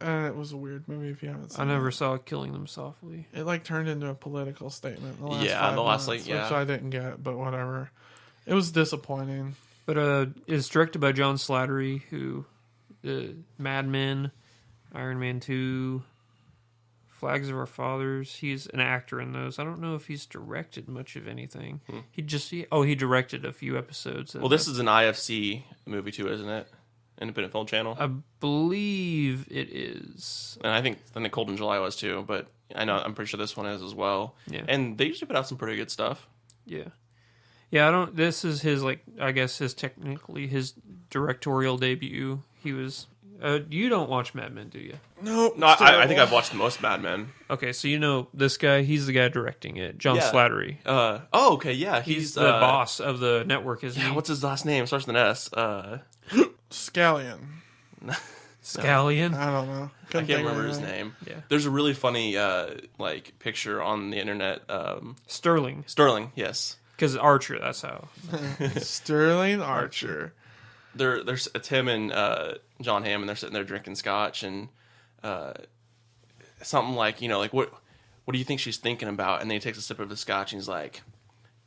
And it was a weird movie if you haven't seen I never it. saw Killing Them Softly. It like turned into a political statement in the last Yeah, 5 the last, months, like, yeah. which I didn't get, but whatever. It was disappointing. But it's directed by John Slattery, who Mad Men, Iron Man 2, Flags of Our Fathers. He's an actor in those. I don't know if he's directed much of anything. He directed a few episodes. Well, this is an IFC movie too, isn't it? Independent Film Channel. I believe it is. And I think Cold in July was too, but I'm pretty sure this one is as well. Yeah. And they usually put out some pretty good stuff. Yeah. Yeah, this is his, technically his directorial debut. He was, you don't watch Mad Men, do you? No, I think I've watched most Mad Men. Okay, so you know this guy, he's the guy directing it, John Slattery. Okay, yeah. He's the boss of the network, isn't he? What's his last name? Starts with an S. Scallion. Scallion? I don't know. I can't remember his name. Yeah. There's a really funny picture on the internet. Sterling. Sterling, yes. Because Archer, that's how. Sterling Archer. It's him and John Hammond. They're sitting there drinking scotch and something like what do you think she's thinking about? And then he takes a sip of the scotch and he's like,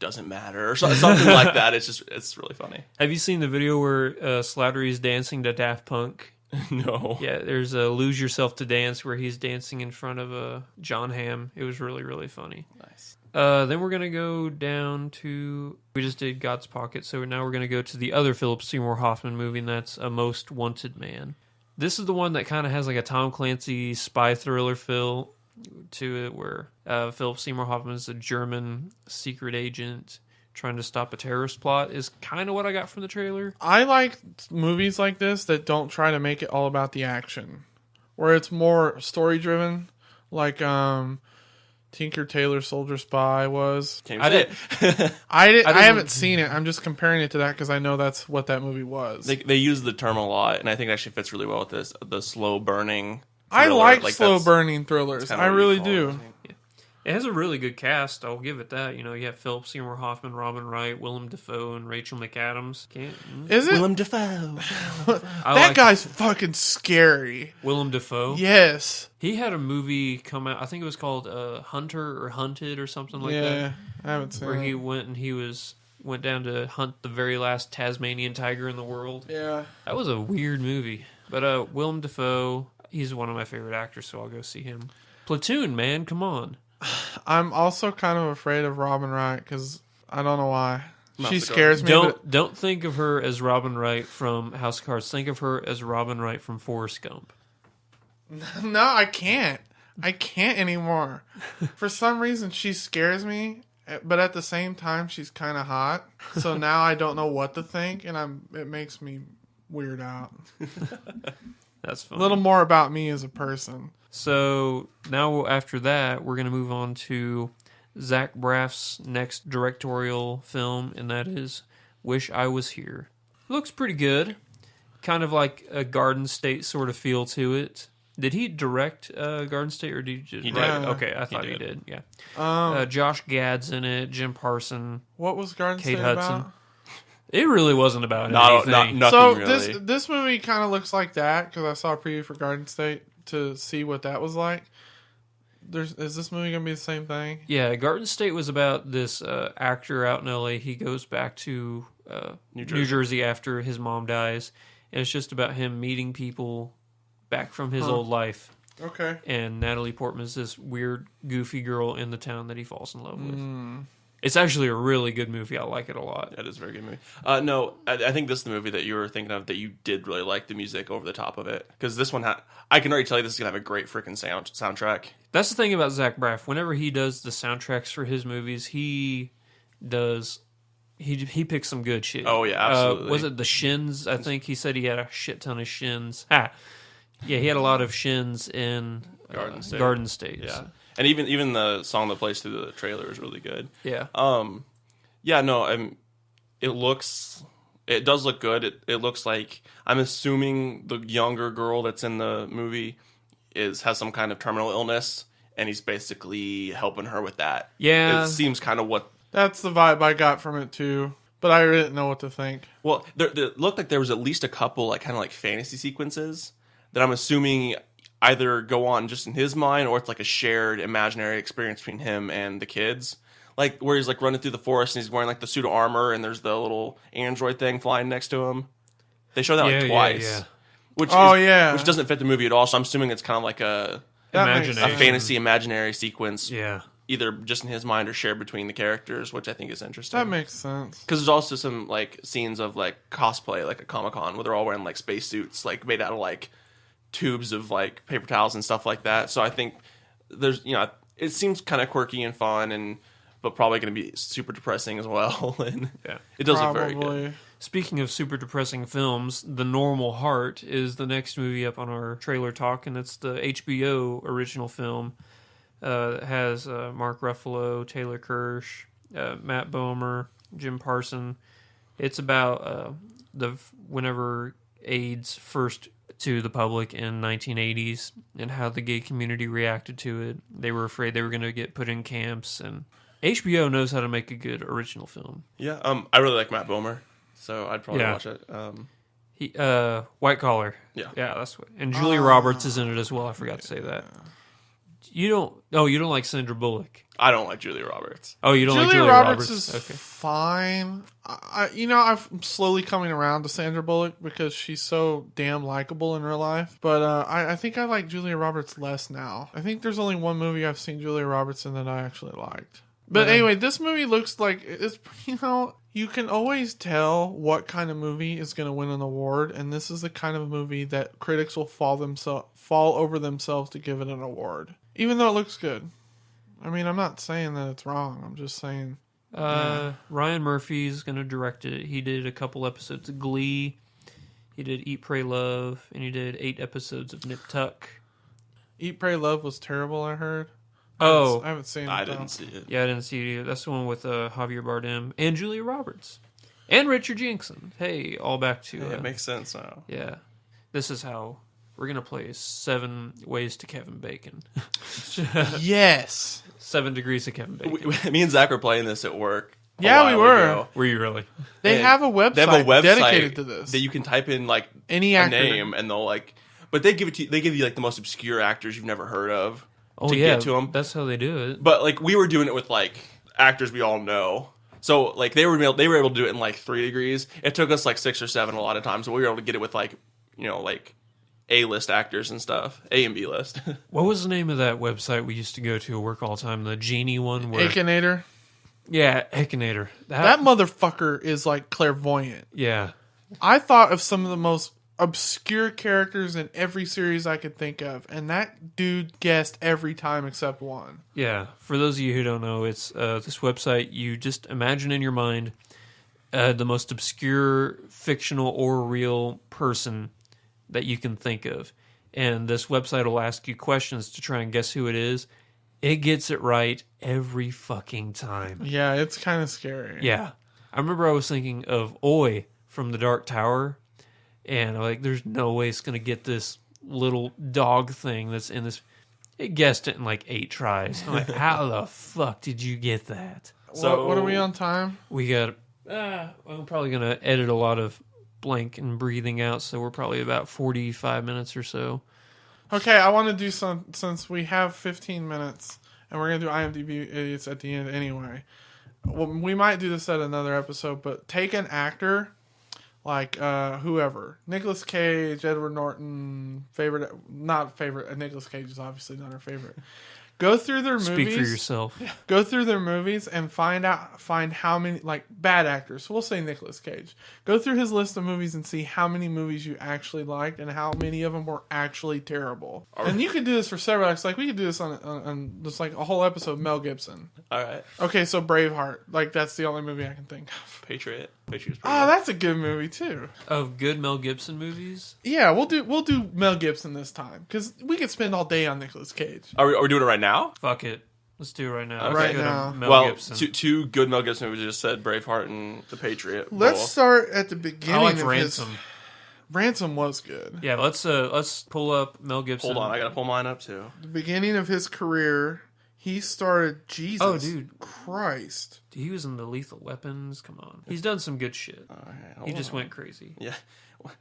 doesn't matter, or something like that. It's really funny. Have you seen the video where Slattery's dancing to Daft Punk? No. Yeah, there's a Lose Yourself to Dance where he's dancing in front of John Hamm. It was really, really funny. Nice. Then we're going to go down to... We just did God's Pocket, so now we're going to go to the other Philip Seymour Hoffman movie, and that's A Most Wanted Man. This is the one that kind of has like a Tom Clancy spy thriller feel to it, where Philip Seymour Hoffman is a German secret agent trying to stop a terrorist plot is kind of what I got from the trailer. I like movies like this that don't try to make it all about the action, where it's more story driven, like Tinker Tailor Soldier Spy was. I haven't seen it. I'm just comparing it to that because I know that's what that movie was. They use the term a lot, and I think it actually fits really well with this. The slow burning. I thriller. like slow burning thrillers. I really do. It has a really good cast. I'll give it that. You know, you have Philip Seymour Hoffman, Robin Wright, Willem Dafoe, and Rachel McAdams. Is it? Willem Dafoe. That guy's fucking scary. Willem Dafoe? Yes. He had a movie come out, I think it was called Hunter or Hunted or something like that. Yeah, I haven't seen where it. he went down to hunt the very last Tasmanian tiger in the world. Yeah. That was a weird movie. But Willem Dafoe, he's one of my favorite actors, so I'll go see him. Platoon, man, come on. I'm also kind of afraid of Robin Wright because I don't know why. She scares me. Don't think of her as Robin Wright from House of Cards. Think of her as Robin Wright from Forrest Gump. No, I can't. I can't anymore. For some reason, she scares me, but at the same time, she's kind of hot. So now I don't know what to think, and it makes me weird out. That's fun. A little more about me as a person. So now after that, we're going to move on to Zach Braff's next directorial film, and that is Wish I Was Here. Looks pretty good. Kind of like a Garden State sort of feel to it. Did he direct Garden State, or did he just He write did. it? Okay, I thought he did. Yeah. Josh Gad's in it. Jim Parson. What was Garden Kate State Hudson. about? It really wasn't about anything. Nothing So really. this movie kind of looks like that because I saw a preview for Garden State to see what that was like. Is this movie gonna be the same thing? Yeah, Garden State was about this actor out in LA. He goes back to New Jersey after his mom dies, and it's just about him meeting people back from his old life. Okay. And Natalie Portman's this weird, goofy girl in the town that he falls in love with. It's actually a really good movie. I like it a lot. That is a very good movie. No, I think this is the movie that you were thinking of that you did really like the music over the top of it. Because this one, I can already tell you this is going to have a great freaking soundtrack. That's the thing about Zach Braff. Whenever he does the soundtracks for his movies, he picks some good shit. Oh, yeah, absolutely. Was it the Shins? I think he said he had a shit ton of Shins. Yeah, he had a lot of Shins in Garden State. Yeah. And even the song that plays through the trailer is really good. Yeah. It does look good. It looks like, I'm assuming the younger girl that's in the movie has some kind of terminal illness, and he's basically helping her with that. Yeah. It seems kind of what... That's the vibe I got from it too, but I didn't know what to think. Well, there looked like there was at least a couple like kind of like fantasy sequences that I'm assuming either go on just in his mind or it's like a shared imaginary experience between him and the kids. Like where he's like running through the forest and he's wearing like the suit of armor and there's the little android thing flying next to him. They show that like twice. Yeah. Which doesn't fit the movie at all, so I'm assuming it's kind of like a fantasy imaginary sequence. Yeah. Either just in his mind or shared between the characters, which I think is interesting. That makes sense. Because there's also some like scenes of like cosplay, like a Comic-Con, where they're all wearing like spacesuits, like made out of like tubes of like paper towels and stuff like that. So I think there's, it seems kind of quirky and fun, but probably going to be super depressing as well. And it does look very good. Speaking of super depressing films, The Normal Heart is the next movie up on our trailer talk, and it's the HBO original film. It has Mark Ruffalo, Taylor Kirsch, Matt Bomer, Jim Parson. It's about whenever AIDS first to the public in 1980s and how the gay community reacted to it. They were afraid they were going to get put in camps, and HBO knows how to make a good original film. Yeah, I really like Matt Bomer, so I'd probably watch it. White Collar. Yeah, that's what. And Julia Roberts is in it as well. I forgot to say that. You don't like Sandra Bullock. I don't like Julia Roberts. Oh, you don't like Julia Roberts? Is fine. I'm slowly coming around to Sandra Bullock because she's so damn likable in real life. But I think I like Julia Roberts less now. I think there's only one movie I've seen Julia Roberts in that I actually liked. But anyway, this movie looks like it's, you can always tell what kind of movie is going to win an award, and this is the kind of movie that critics will fall over themselves to give it an award, even though it looks good. I mean, I'm not saying that it's wrong. I'm just saying Ryan Murphy's going to direct it. He did a couple episodes of Glee. He did Eat, Pray, Love. And he did 8 episodes of Nip Tuck. Eat, Pray, Love was terrible, I heard. Oh. I haven't seen it. I didn't see it. Yeah, I didn't see it either. That's the one with Javier Bardem and Julia Roberts. And Richard Jenkson. Hey, all back to... Yeah, it makes sense now. Yeah. This is how we're going to play 7 Ways to Kevin Bacon. Yes. 7 Degrees of Kevin Bacon. Me and Zach were playing this at work. Yeah, we were. Ago. Were you really? They have a website dedicated to this. That you can type in like any a actor name and they'll like, but they give it to you, they give you like the most obscure actors you've never heard of to get to them. That's how they do it. But like we were doing it with like actors we all know. So like they were able to do it in like 3 degrees. It took us like 6 or 7 a lot of times, but we were able to get it with like like A-list actors and stuff, A and B list. What was the name of that website we used to go to at work all the time? The Genie one? Akinator. Yeah, Akinator. That motherfucker is like clairvoyant. Yeah. I thought of some of the most obscure characters in every series I could think of, and that dude guessed every time except one. Yeah. For those of you who don't know, it's this website. You just imagine in your mind the most obscure fictional or real person that you can think of. And this website will ask you questions to try and guess who it is. It gets it right every fucking time. Yeah, it's kind of scary. Yeah. I remember I was thinking of Oi from The Dark Tower, and I'm like, there's no way it's going to get this little dog thing that's in this. It guessed it in like 8 tries. I'm like, how the fuck did you get that? So what are we on time? We got, I'm probably going to edit a lot of blank and breathing out, so we're probably about 45 minutes or so. Okay, I want to do some, since we have 15 minutes, and we're going to do IMDb Idiots at the end anyway. Well, we might do this at another episode, but take an actor, like whoever. Nicolas Cage, Edward Norton, Nicolas Cage is obviously not our favorite. Go through their movies. Speak for yourself. Go through their movies and find how many, like, bad actors. We'll say Nicolas Cage. Go through his list of movies and see how many movies you actually liked and how many of them were actually terrible. And you could do this for several acts. Like, we could do this on just like a whole episode of Mel Gibson. All right. Okay, so Braveheart. Like, that's the only movie I can think of. Patriot's pretty good. That's a good movie too. Of good Mel Gibson movies? Yeah, we'll do Mel Gibson this time because we could spend all day on Nicolas Cage. Are we doing it right now? Fuck it. Let's do it right now. Okay. Right now. Mel Gibson. Two good Mel Gibson movies. Just said Braveheart and The Patriot. Let's start at the beginning. I liked of Ransom. Ransom was good. Yeah, let's pull up Mel Gibson. Hold on, I gotta pull mine up too. The beginning of his career, he started. Jesus, Oh, dude. Christ! He was in the Lethal Weapons. Come on, he's done some good shit. Right, He just went crazy. Yeah,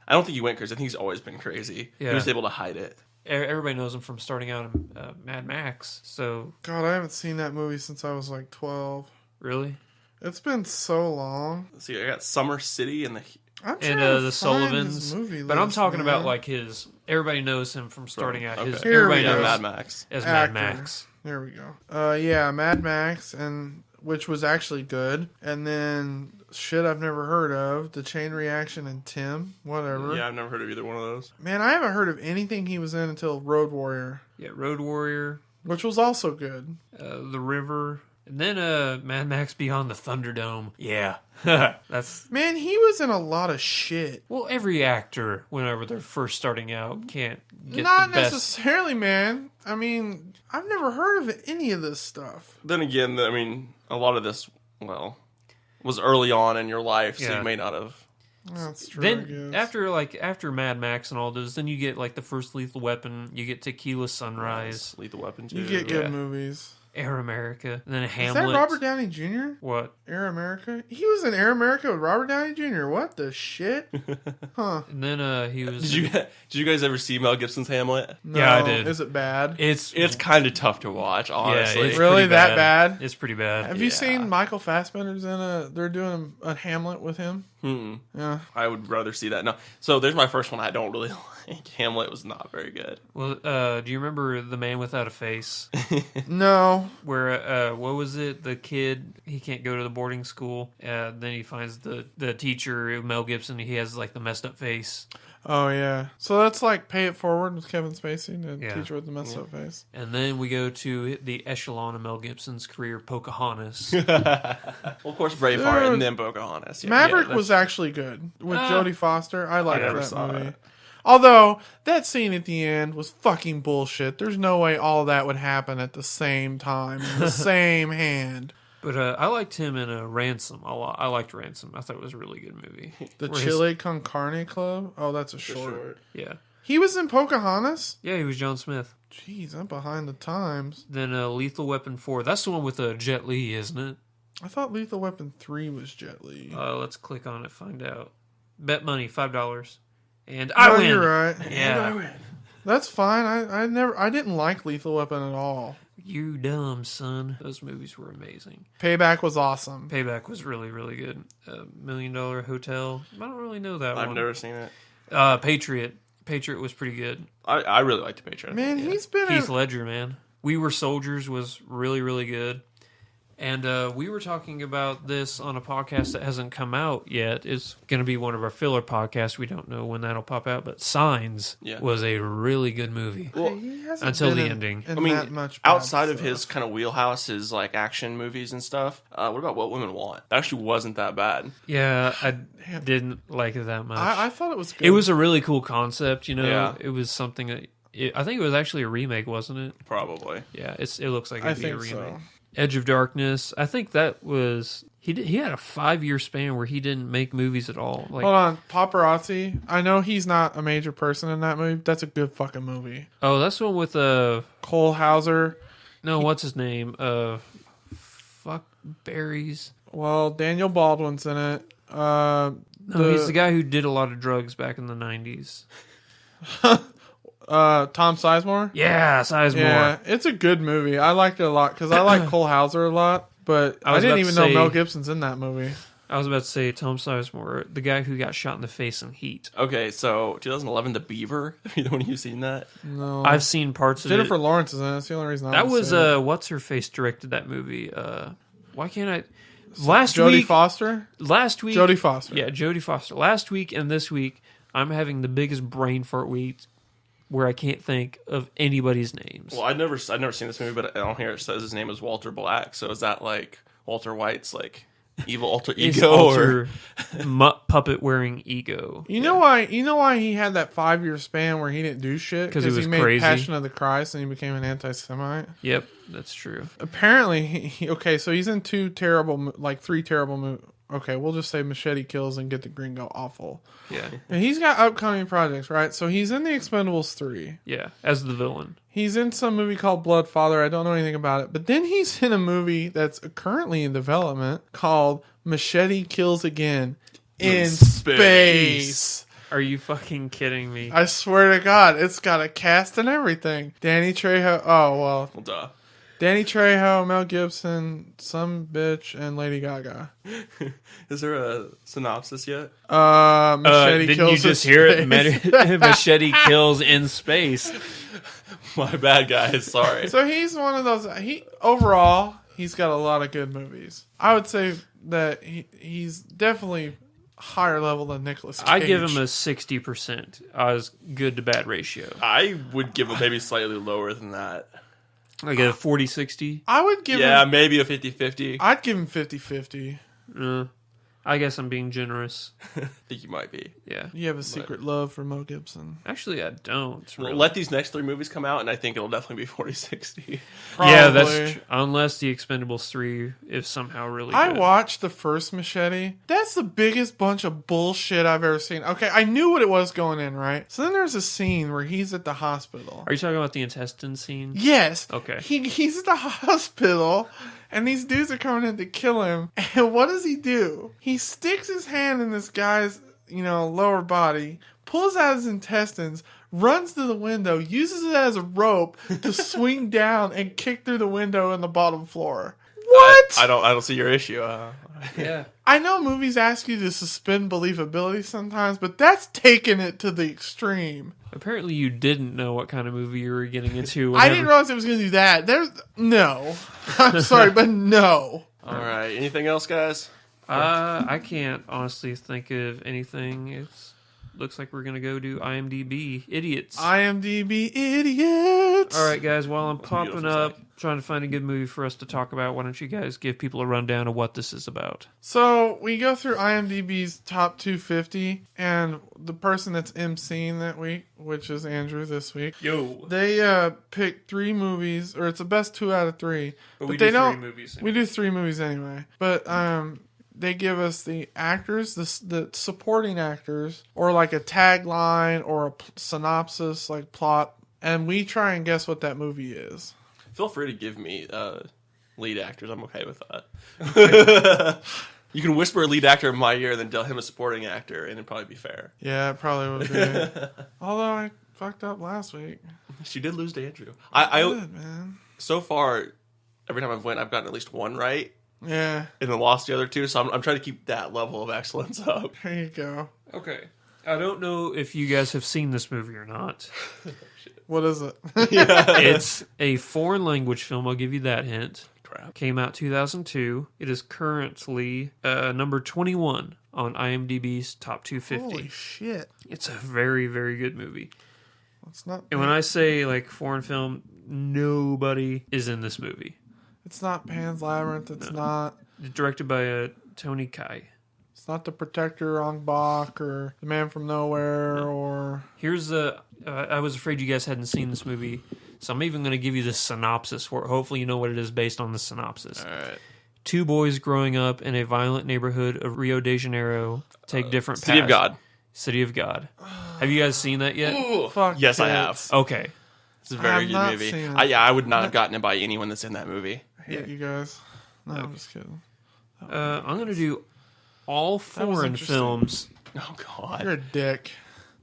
I don't think he went crazy. I think he's always been crazy. Yeah. He was able to hide it. Everybody knows him from starting out in Mad Max. So God, I haven't seen that movie since I was like 12. really, It's been so long. Let's see, I got Summer City and I'm trying and to the find Sullivans. his movie But I'm list, talking man. about like his. Everybody knows him from starting out. His okay. Here everybody we go. knows Mad Max. as Actor. Mad Max. There we go. Yeah, Mad Max, and which was actually good. And then shit I've never heard of, The Chain Reaction and Tim, whatever. Yeah, I've never heard of either one of those. Man, I haven't heard of anything he was in until Road Warrior, Yeah, Road Warrior, which was also good. The River, and then Mad Max Beyond the Thunderdome. Yeah, that's. Man, he was in a lot of shit. Well, every actor, whenever they're first starting out, can't get Not the best. necessarily, man. I mean, I've never heard of any of this stuff. Then again, I mean, a lot of this, was early on in your life, so Yeah. you may not have. That's true. I Then guess. after Mad Max and all those, then you get like the first Lethal Weapon, you get Tequila Sunrise, Lethal Weapon too. You get good Yeah. movies. Air America, and then Is Hamlet. that Robert Downey Jr.? What? Air America? He was in Air America with Robert Downey Jr. What the shit? Huh. And then he was. Did you guys ever see Mel Gibson's Hamlet? No, Yeah, I did. Is it bad? It's It's kind of tough to watch, honestly. it's Really pretty that bad? It's pretty bad. Have you Yeah. seen Michael Fassbender's in they're doing a Hamlet with him? Hmm. Yeah. I would rather see that. No, so there's my first one. I don't really like. Hamlet was not very good. Well, do you remember The Man Without a Face? No. No. Where what was it? The kid, he can't go to the boarding school. Then he finds the teacher, Mel Gibson. He has like the messed up face. Oh yeah. So that's like Pay It Forward with Kevin Spacey, the Yeah. teacher with the messed up face. And then we go to the echelon of Mel Gibson's career, Pocahontas. Well, of course, Braveheart and then Pocahontas. Yeah. Maverick that's- was actually good with Jodie Foster. I liked never that saw movie. it. Although that scene at the end was fucking bullshit. There's no way all that would happen at the same time, in the same hand. But I liked him in Ransom a lot. I liked Ransom. I thought it was a really good movie. The Where Chile Con Carne Club. Oh, that's a short. Yeah. He was in Pocahontas. Yeah, he was John Smith. Jeez, I'm behind the times. Then Lethal Weapon 4. That's the one with Jet Li, isn't it? I thought Lethal Weapon 3 was Jet Li. Let's click on it, find out. Bet money, $5. And No, I win. You're right. Yeah. That's fine. I didn't like Lethal Weapon at all. You dumb son. Those movies were amazing. Payback was awesome. Payback was really, really good. $1 Million Hotel. I don't really know that one. I've never seen it. Patriot. Patriot was pretty good. I really liked the Patriot. Man, he's been Heath in, Ledger, man. We Were Soldiers was really, really good. And we were talking about this on a podcast that hasn't come out yet. It's going to be one of our filler podcasts. We don't know when that'll pop out. But Signs was a really good movie. Well, he hasn't until been the in- ending. in I mean, that much bad outside of stuff. his kind of wheelhouse, his like action movies and stuff. What about What Women Want? That actually wasn't that bad. Yeah, I didn't like it that much. I thought it was good. It was a really cool concept, you know. Yeah. It was something that I think it was actually a remake, wasn't it? Probably. Yeah, it looks like I it'd be a think remake. so. Edge of Darkness. I think that was he had a 5-year span where he didn't make movies at all. Like, Hold on, Paparazzi. I know he's not a major person in that movie. That's a good fucking movie. oh, that's the one with Cole Hauser. no, what's his name? Fuck berries. Well, Daniel Baldwin's in it. No, he's the guy who did a lot of drugs back in the 90s. Tom Sizemore. Yeah, Sizemore. Yeah, it's a good movie. I liked it a lot because I like Cole Hauser a lot. But I I was didn't about even to know say- Mel Gibson's in that movie. I was about to say Tom Sizemore, the guy who got shot in the face in Heat. Okay, so 2011, The Beaver. You know, you've seen that? No, I've seen parts of Jennifer it. Lawrence is in it. That's the only reason. That was what's her face directed that movie. Why can't I? Last Jodie week, Foster. last week, Jodie Foster. Yeah, Jodie Foster. Last week and this week, I'm having the biggest brain fart week where I can't think of anybody's names. Well, I've never seen this movie, but on here it says his name is Walter Black. So is that like Walter White's like evil alter It's ego? alter puppet wearing ego. You know why? You know why he had that 5-year span where he didn't do shit? 'Cause he was made crazy. Passion of the Christ and he became an anti-Semite. Yep, that's true. Apparently, okay, so he's in 3 terrible movies. Okay, we'll just say Machete Kills and Get the Gringo Awful. Yeah, And he's got upcoming projects, right? So he's in The Expendables 3. yeah, as the villain. He's in some movie called Bloodfather. I don't know anything about it. But then he's in a movie that's currently in development called Machete Kills Again in space. Are you fucking kidding me? I swear to God, it's got a cast and everything. Danny Trejo. Oh, well. Well, duh. Danny Trejo, Mel Gibson, some bitch, and Lady Gaga. Is there a synopsis yet? Machete didn't Kills you just in hear space. it? Machete Kills in space. My bad, guys. Sorry. So he's one of those. Overall, he's got a lot of good movies. I would say that he's definitely higher level than Nicolas Cage. I give him a 60% as good to bad ratio. I would give it maybe slightly lower than that. Like a 40-60. I would give Yeah, him. maybe a 50-50. I'd give him 50-50. I guess I'm being generous. I think you might be. Yeah. You have a secret love for Mel Gibson. Actually, I don't. Really. Let these next 3 movies come out, and I think it'll definitely be 40-60. Yeah, that's Probably. unless the Expendables 3 is somehow really I good. watched the first Machete. That's the biggest bunch of bullshit I've ever seen. Okay, I knew what it was going in, right? So then there's a scene where he's at the hospital. Are you talking about the intestine scene? Yes. Okay. He's at the hospital, and these dudes are coming in to kill him. And what does he do? He sticks his hand in this guy's, lower body, pulls out his intestines, runs to the window, uses it as a rope to swing down and kick through the window in the bottom floor. What? I don't see your issue. Yeah. I know movies ask you to suspend believability sometimes, but that's taking it to the extreme. Apparently, you didn't know what kind of movie you were getting into. I didn't realize it was going to do that. No. I'm sorry, but no. All right. Anything else, guys? I can't honestly think of anything. It looks like we're going to go to IMDb. Idiots. IMDb idiots. All right, guys, while I'm popping beautiful up, trying to find a good movie for us to talk about, why don't you guys give people a rundown of what this is about? So we go through IMDb's top 250, and the person that's emceeing that week, which is Andrew this week, Yo. they pick 3 movies, or it's the best 2 out of 3. But But we they do don't. 3 movies. We do 3 movies anyway. But they give us the actors, the supporting actors, or like a tagline or a synopsis, like plot, and we try and guess what that movie is. Feel free to give me lead actors. I'm okay with that. You can whisper a lead actor in my ear and then tell him a supporting actor, and it'd probably be fair. Yeah, it probably would be. Although I fucked up last week. She did lose to Andrew. Good, man. So far, every time I've gotten at least one right, Yeah, and then lost the other 2. So I'm trying to keep that level of excellence up. there you go. Okay. I don't know if you guys have seen this movie or not. What is it? It's a foreign language film. I'll give you that hint. Crap. Came out 2002. It is currently number 21 on IMDb's top 250. Holy shit. It's a very, very good movie. It's not. And when I say like foreign film, nobody is in this movie. It's not Pan's Labyrinth. It's not. It's directed by Tony Kai. It's not The Protector, Ong Bak, or The Man from Nowhere, or. Here's I was afraid you guys hadn't seen this movie, so I'm even going to give you the synopsis for it. Hopefully you know what it is based on the synopsis. All right. 2 boys growing up in a violent neighborhood of Rio de Janeiro take different paths. City of God. City of God. Have you guys seen that yet? Ooh. Fuck Yes, I kids. have. Okay. It's a very have good not movie. seen it. I would not have gotten it by anyone that's in that movie. I hate you guys. No, I'm just kidding. I'm going to do all foreign interesting. films. Oh God. You're a dick.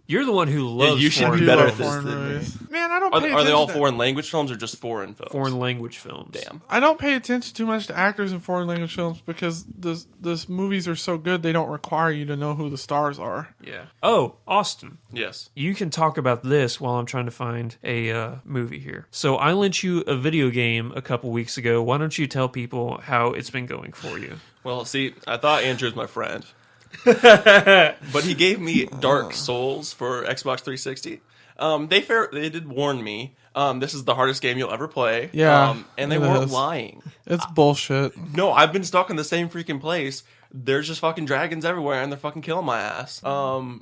You're the one who loves you should foreign be You better love at this foreign than me. movies. Man, I don't Are pay they all attention to- foreign language films or just foreign films? foreign language films. Damn. I don't pay attention too much to actors in foreign language films because this movies are so good they don't require you to know who the stars are. Yeah. Oh, Austin. Yes. You can talk about this while I'm trying to find a movie here. So I lent you a video game a couple weeks ago. Why don't you tell people how it's been going for you? Well, see, I thought Andrew was my friend. But he gave me Dark Souls for Xbox 360. They did warn me. This is the hardest game you'll ever play. Yeah, and they it weren't is. lying. It's bullshit. No, I've been stuck in the same freaking place. There's just fucking dragons everywhere, and they're fucking killing my ass.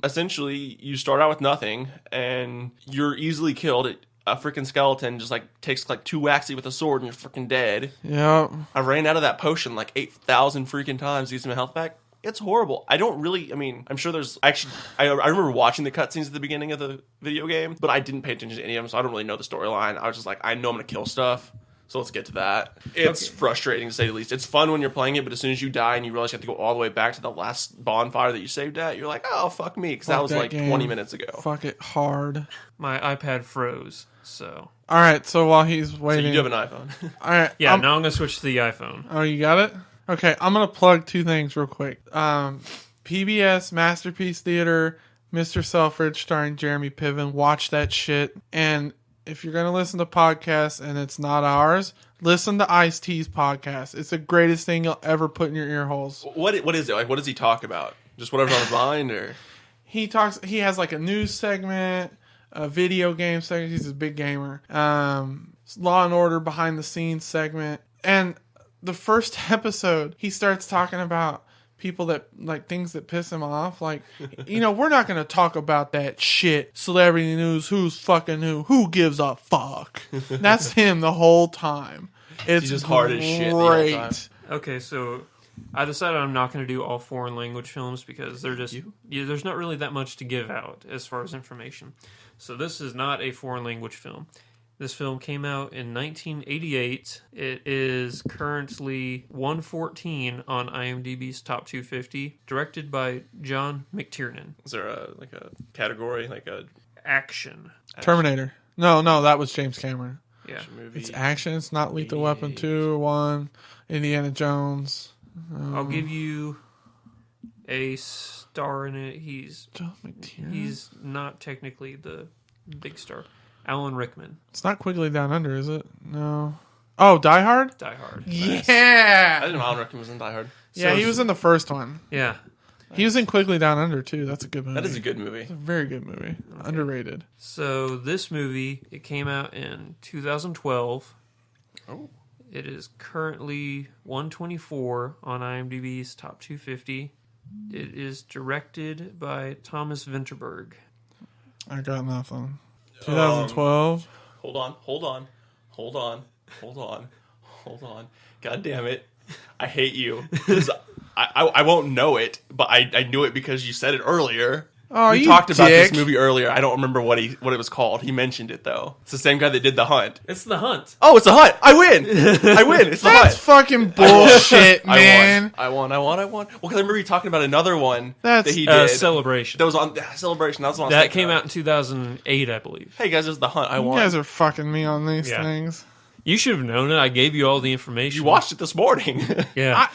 Essentially, you start out with nothing, and you're easily killed. A freaking skeleton just takes 2 whacks at you with a sword, and you're freaking dead. Yep. I ran out of that potion 8,000 freaking times using my health back. It's horrible. I don't really, I'm sure there's actually, I remember watching the cutscenes at the beginning of the video game, but I didn't pay attention to any of them, so I don't really know the storyline. I was just I know I'm going to kill stuff, so let's get to that. It's frustrating to say the least. It's fun when you're playing it, but as soon as you die and you realize you have to go all the way back to the last bonfire that you saved at, you're like, oh, fuck me, because that Fuck was that game. 20 minutes ago. Fuck it hard. My iPad froze, so... All right, so while he's So waiting, you do have an iPhone. all right, Yeah, now I'm going to switch to the iPhone. Oh, you got it? Okay, I'm gonna plug 2 things real quick. PBS Masterpiece Theater, Mr. Selfridge, starring Jeremy Piven. Watch that shit. And if you're gonna listen to podcasts and it's not ours, listen to Ice-T's podcast. It's the greatest thing you'll ever put in your ear holes. What is it? What does he talk about? Just whatever's on his mind, or? He has a news segment, a video game segment. He's a big gamer. Law and Order behind the scenes segment. And the first episode, he starts talking about people that things that piss him off. We're not going to talk about that shit. Celebrity news, who's fucking who gives a fuck. That's him the whole time. It's He's just hard as shit the whole great. time. Okay, so I decided I'm not going to do all foreign language films because they're just there's not really that much to give out as far as information. So this is not a foreign language film. This film came out in 1988. It is currently 114 on IMDb's top 250. Directed by John McTiernan. Is there a category, Action. Terminator. No, that was James Cameron. Yeah. Action movie. It's action. It's not Lethal Weapon 2 or 1, Indiana Jones. I'll give you a star in it. John McTiernan. He's not technically the big star. Alan Rickman, It's not Quigley Down Under, is it? No. Oh, Die Hard? Die Hard. I Yeah. didn't know Alan Rickman was in Die Hard. Yeah, he was in the first one. Yeah. He was in Quigley Down Under, too. That's a good movie. That is a good movie. It's a very good movie. Underrated. So this movie, it came out in 2012. Oh. It is currently 124 on IMDb's top 250. It is directed by Thomas Vinterberg. I got nothing. 2012. Hold on. God damn it. I hate you. 'Cause I won't know it, but I knew it because you said it earlier. Oh, we you talked about dick. this movie earlier. I don't remember what it was called. He mentioned it though. It's the same guy that did The Hunt. It's The Hunt. Oh, it's The Hunt. I win. It's The That's Hunt. fucking bullshit, man. I won. Well, because I remember you talking about another one That's- that he did. Celebration. That was on Celebration. That was the one I was That thinking came of. out in 2008, I believe. Hey guys, it was The Hunt. I You won. guys are fucking me on these Yeah. things. You should have known it. I gave you all the information. You watched it this morning. Yeah.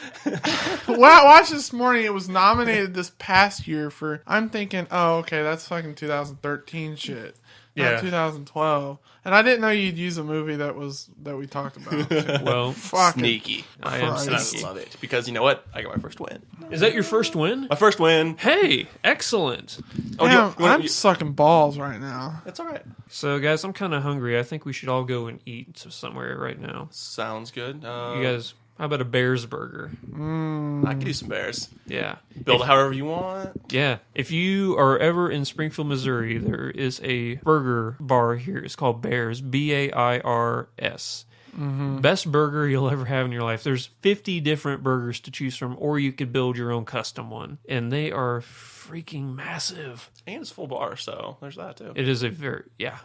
Watch this morning. It was nominated this past year for. I'm thinking, oh, okay, that's fucking 2013 shit, not Yeah. 2012. And I didn't know you'd use a movie that we talked about. Well, Fucking Sneaky. I am Christ. And I sneaky. love it because you know what? I got my first win. Is that your first win? My first win. Hey, excellent. Oh, Damn, you want- I'm sucking balls right now. That's all right. So, guys, I'm kind of hungry. I think we should all go and eat somewhere right now. Sounds good. You guys, how about a Bears burger? I can do some bears. Yeah. Build it however you want. Yeah. If you are ever in Springfield, Missouri, there is a burger bar here. It's called Bears, Bairs. Best burger you'll ever have in your life. There's 50 different burgers to choose from, or you could build your own custom one. And they are freaking massive. And it's full bar, so there's that too. It is a very, yeah.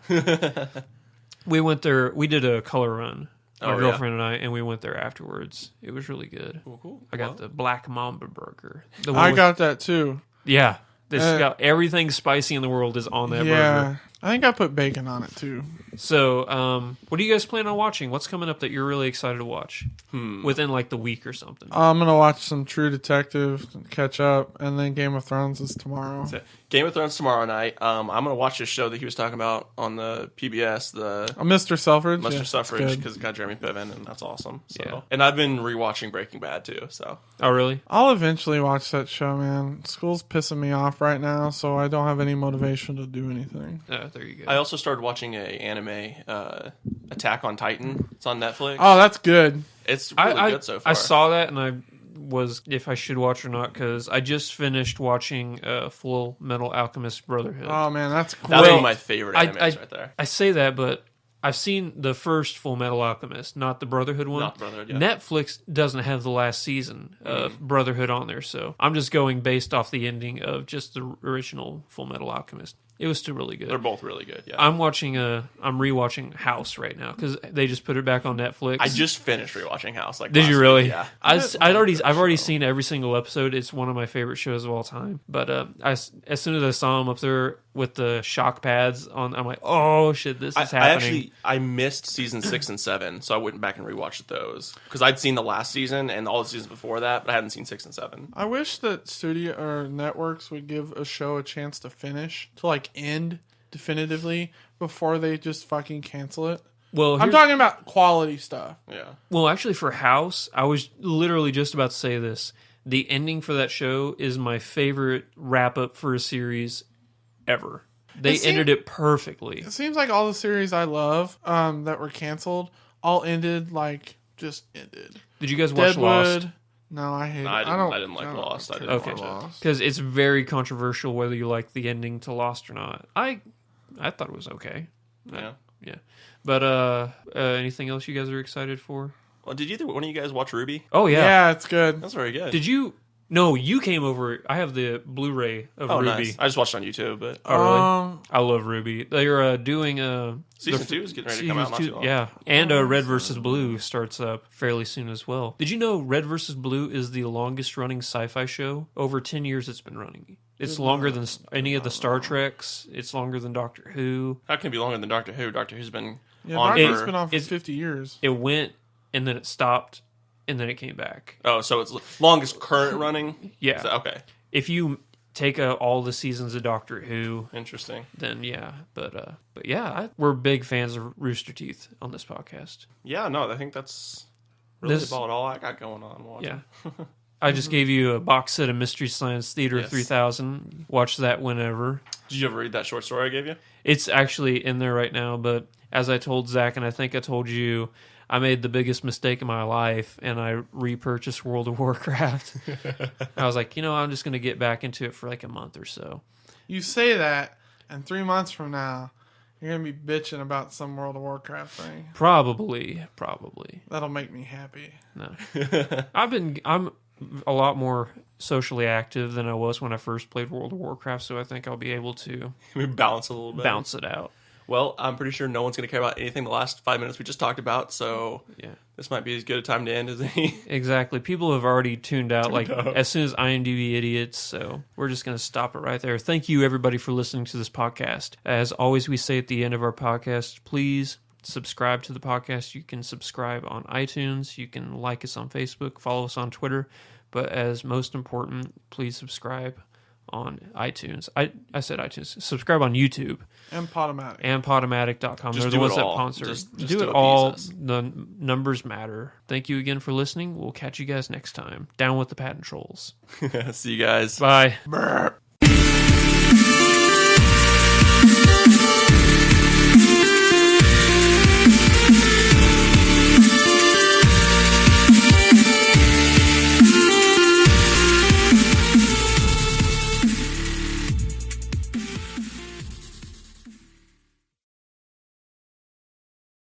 We went there, we did a color run. My Oh, girlfriend and I, and we went there afterwards. It was really good. Cool. I got the Black Mamba burger. The I with- got that too. Yeah. This got everything spicy in the world is on that Yeah, burger. I think I put bacon on it too. So, what do you guys plan on watching? What's coming up that you're really excited to watch within like the week or something? I'm gonna watch some True Detective, catch up, and then Game of Thrones is tomorrow. So, Game of Thrones tomorrow night. I'm gonna watch this show that he was talking about on the PBS, the Mr. Selfridge. Mr. Yeah, Suffrage, it's good. because it got Jeremy Piven, and that's awesome. So, Yeah. and I've been rewatching Breaking Bad too. So, Oh, really? I'll eventually watch that show, man. School's pissing me off right now, so I don't have any motivation to do anything. There you go. I also started watching a anime, Attack on Titan. It's on Netflix. Oh, that's good. It's really good so far. I saw that and I was if I should watch or not because I just finished watching Full Metal Alchemist Brotherhood. Oh man, that's great. That's one of my favorite I- animes right there. I say that, but I've seen the first Full Metal Alchemist, not the Brotherhood one. Not the Brotherhood, yeah. Netflix doesn't have the last season of Brotherhood on there, so I'm just going based off the ending of just the original Full Metal Alchemist. It was still really good. They're both really good. Yeah. I'm rewatching House right now because they just put it back on Netflix. I just finished rewatching House. Like, Did last you week, really? Yeah. I've already seen every single episode. It's one of my favorite shows of all time. But as soon as I saw him up there with the shock pads on, I'm like, oh shit, this is happening. I missed season 6 and 7, so I went back and rewatched those because I'd seen the last season and all the seasons before that, but I hadn't seen 6 and 7. I wish that studio or networks would give a show a chance to finish, to like end definitively before they just fucking cancel it. Well, I'm talking about quality stuff. Yeah. Well, actually, for House, I was literally just about to say this. The ending for that show is my favorite wrap up for a series ever. They ended it perfectly. It seems like all the series I love that were canceled all ended like just ended. Did you guys watch Deadwood. Lost? No, I hate it. I didn't like don't Lost. I care didn't for Okay. Lost. Because it's very controversial whether you like the ending to Lost or not. I thought it was okay. Yeah. Yeah. But anything else you guys are excited for? Well, did either one of you guys watch Ruby? Oh yeah. Yeah, it's good. That's very good. Did you? No, you came over. I have the Blu-ray of Oh, Ruby. nice. I just watched it on YouTube, but Oh really? I love Ruby. They're doing season 2 is getting ready to come out. Not too long. Yeah, and Red versus Blue starts up fairly soon as well. Did you know Red versus Blue is the longest running sci-fi show? Over 10 years it's been running. It's longer than any of the Star Treks. It's longer than Doctor Who. How can it be longer than Doctor Who? Doctor Who's been Yeah, on Doctor's for... been on for it's- 50 years. It went, and then it stopped, and then it came back. Oh, so it's longest current running? Yeah. So, okay. If you take all the seasons of Doctor Who, Interesting. then yeah. But yeah, we're big fans of Rooster Teeth on this podcast. Yeah, no, I think that's really This- about all I got going on watching. Yeah. I just gave you a box set of Mystery Science Theater Yes. 3000. Watch that whenever. Did you ever read that short story I gave you? It's actually in there right now, but as I told Zach, and I think I told you, I made the biggest mistake in my life, and I repurchased World of Warcraft. I was like, I'm just going to get back into it for like a month or so. You say that, and 3 months from now, you're going to be bitching about some World of Warcraft thing. Probably. That'll make me happy. No. I'm a lot more socially active than I was when I first played World of Warcraft, so I think I'll be able to We balance a little bit. bounce it out. Well, I'm pretty sure no one's going to care about anything the last 5 minutes we just talked about, so Yeah. this might be as good a time to end as any. Exactly. People have already tuned out out. as soon as IMDb idiots, so we're just going to stop it right there. Thank you, everybody, for listening to this podcast. As always, we say at the end of our podcast, please subscribe to the podcast. You can subscribe on iTunes. You can like us on Facebook, follow us on Twitter. But as most important, please subscribe on iTunes. I said iTunes. Subscribe on YouTube. And Podomatic. And Podomatic.com. Just They're do the ones it that all. sponsor. Just do do it it, all. Jesus. The numbers matter. Thank you again for listening. We'll catch you guys next time. Down with the patent trolls. See you guys. Bye. Brr.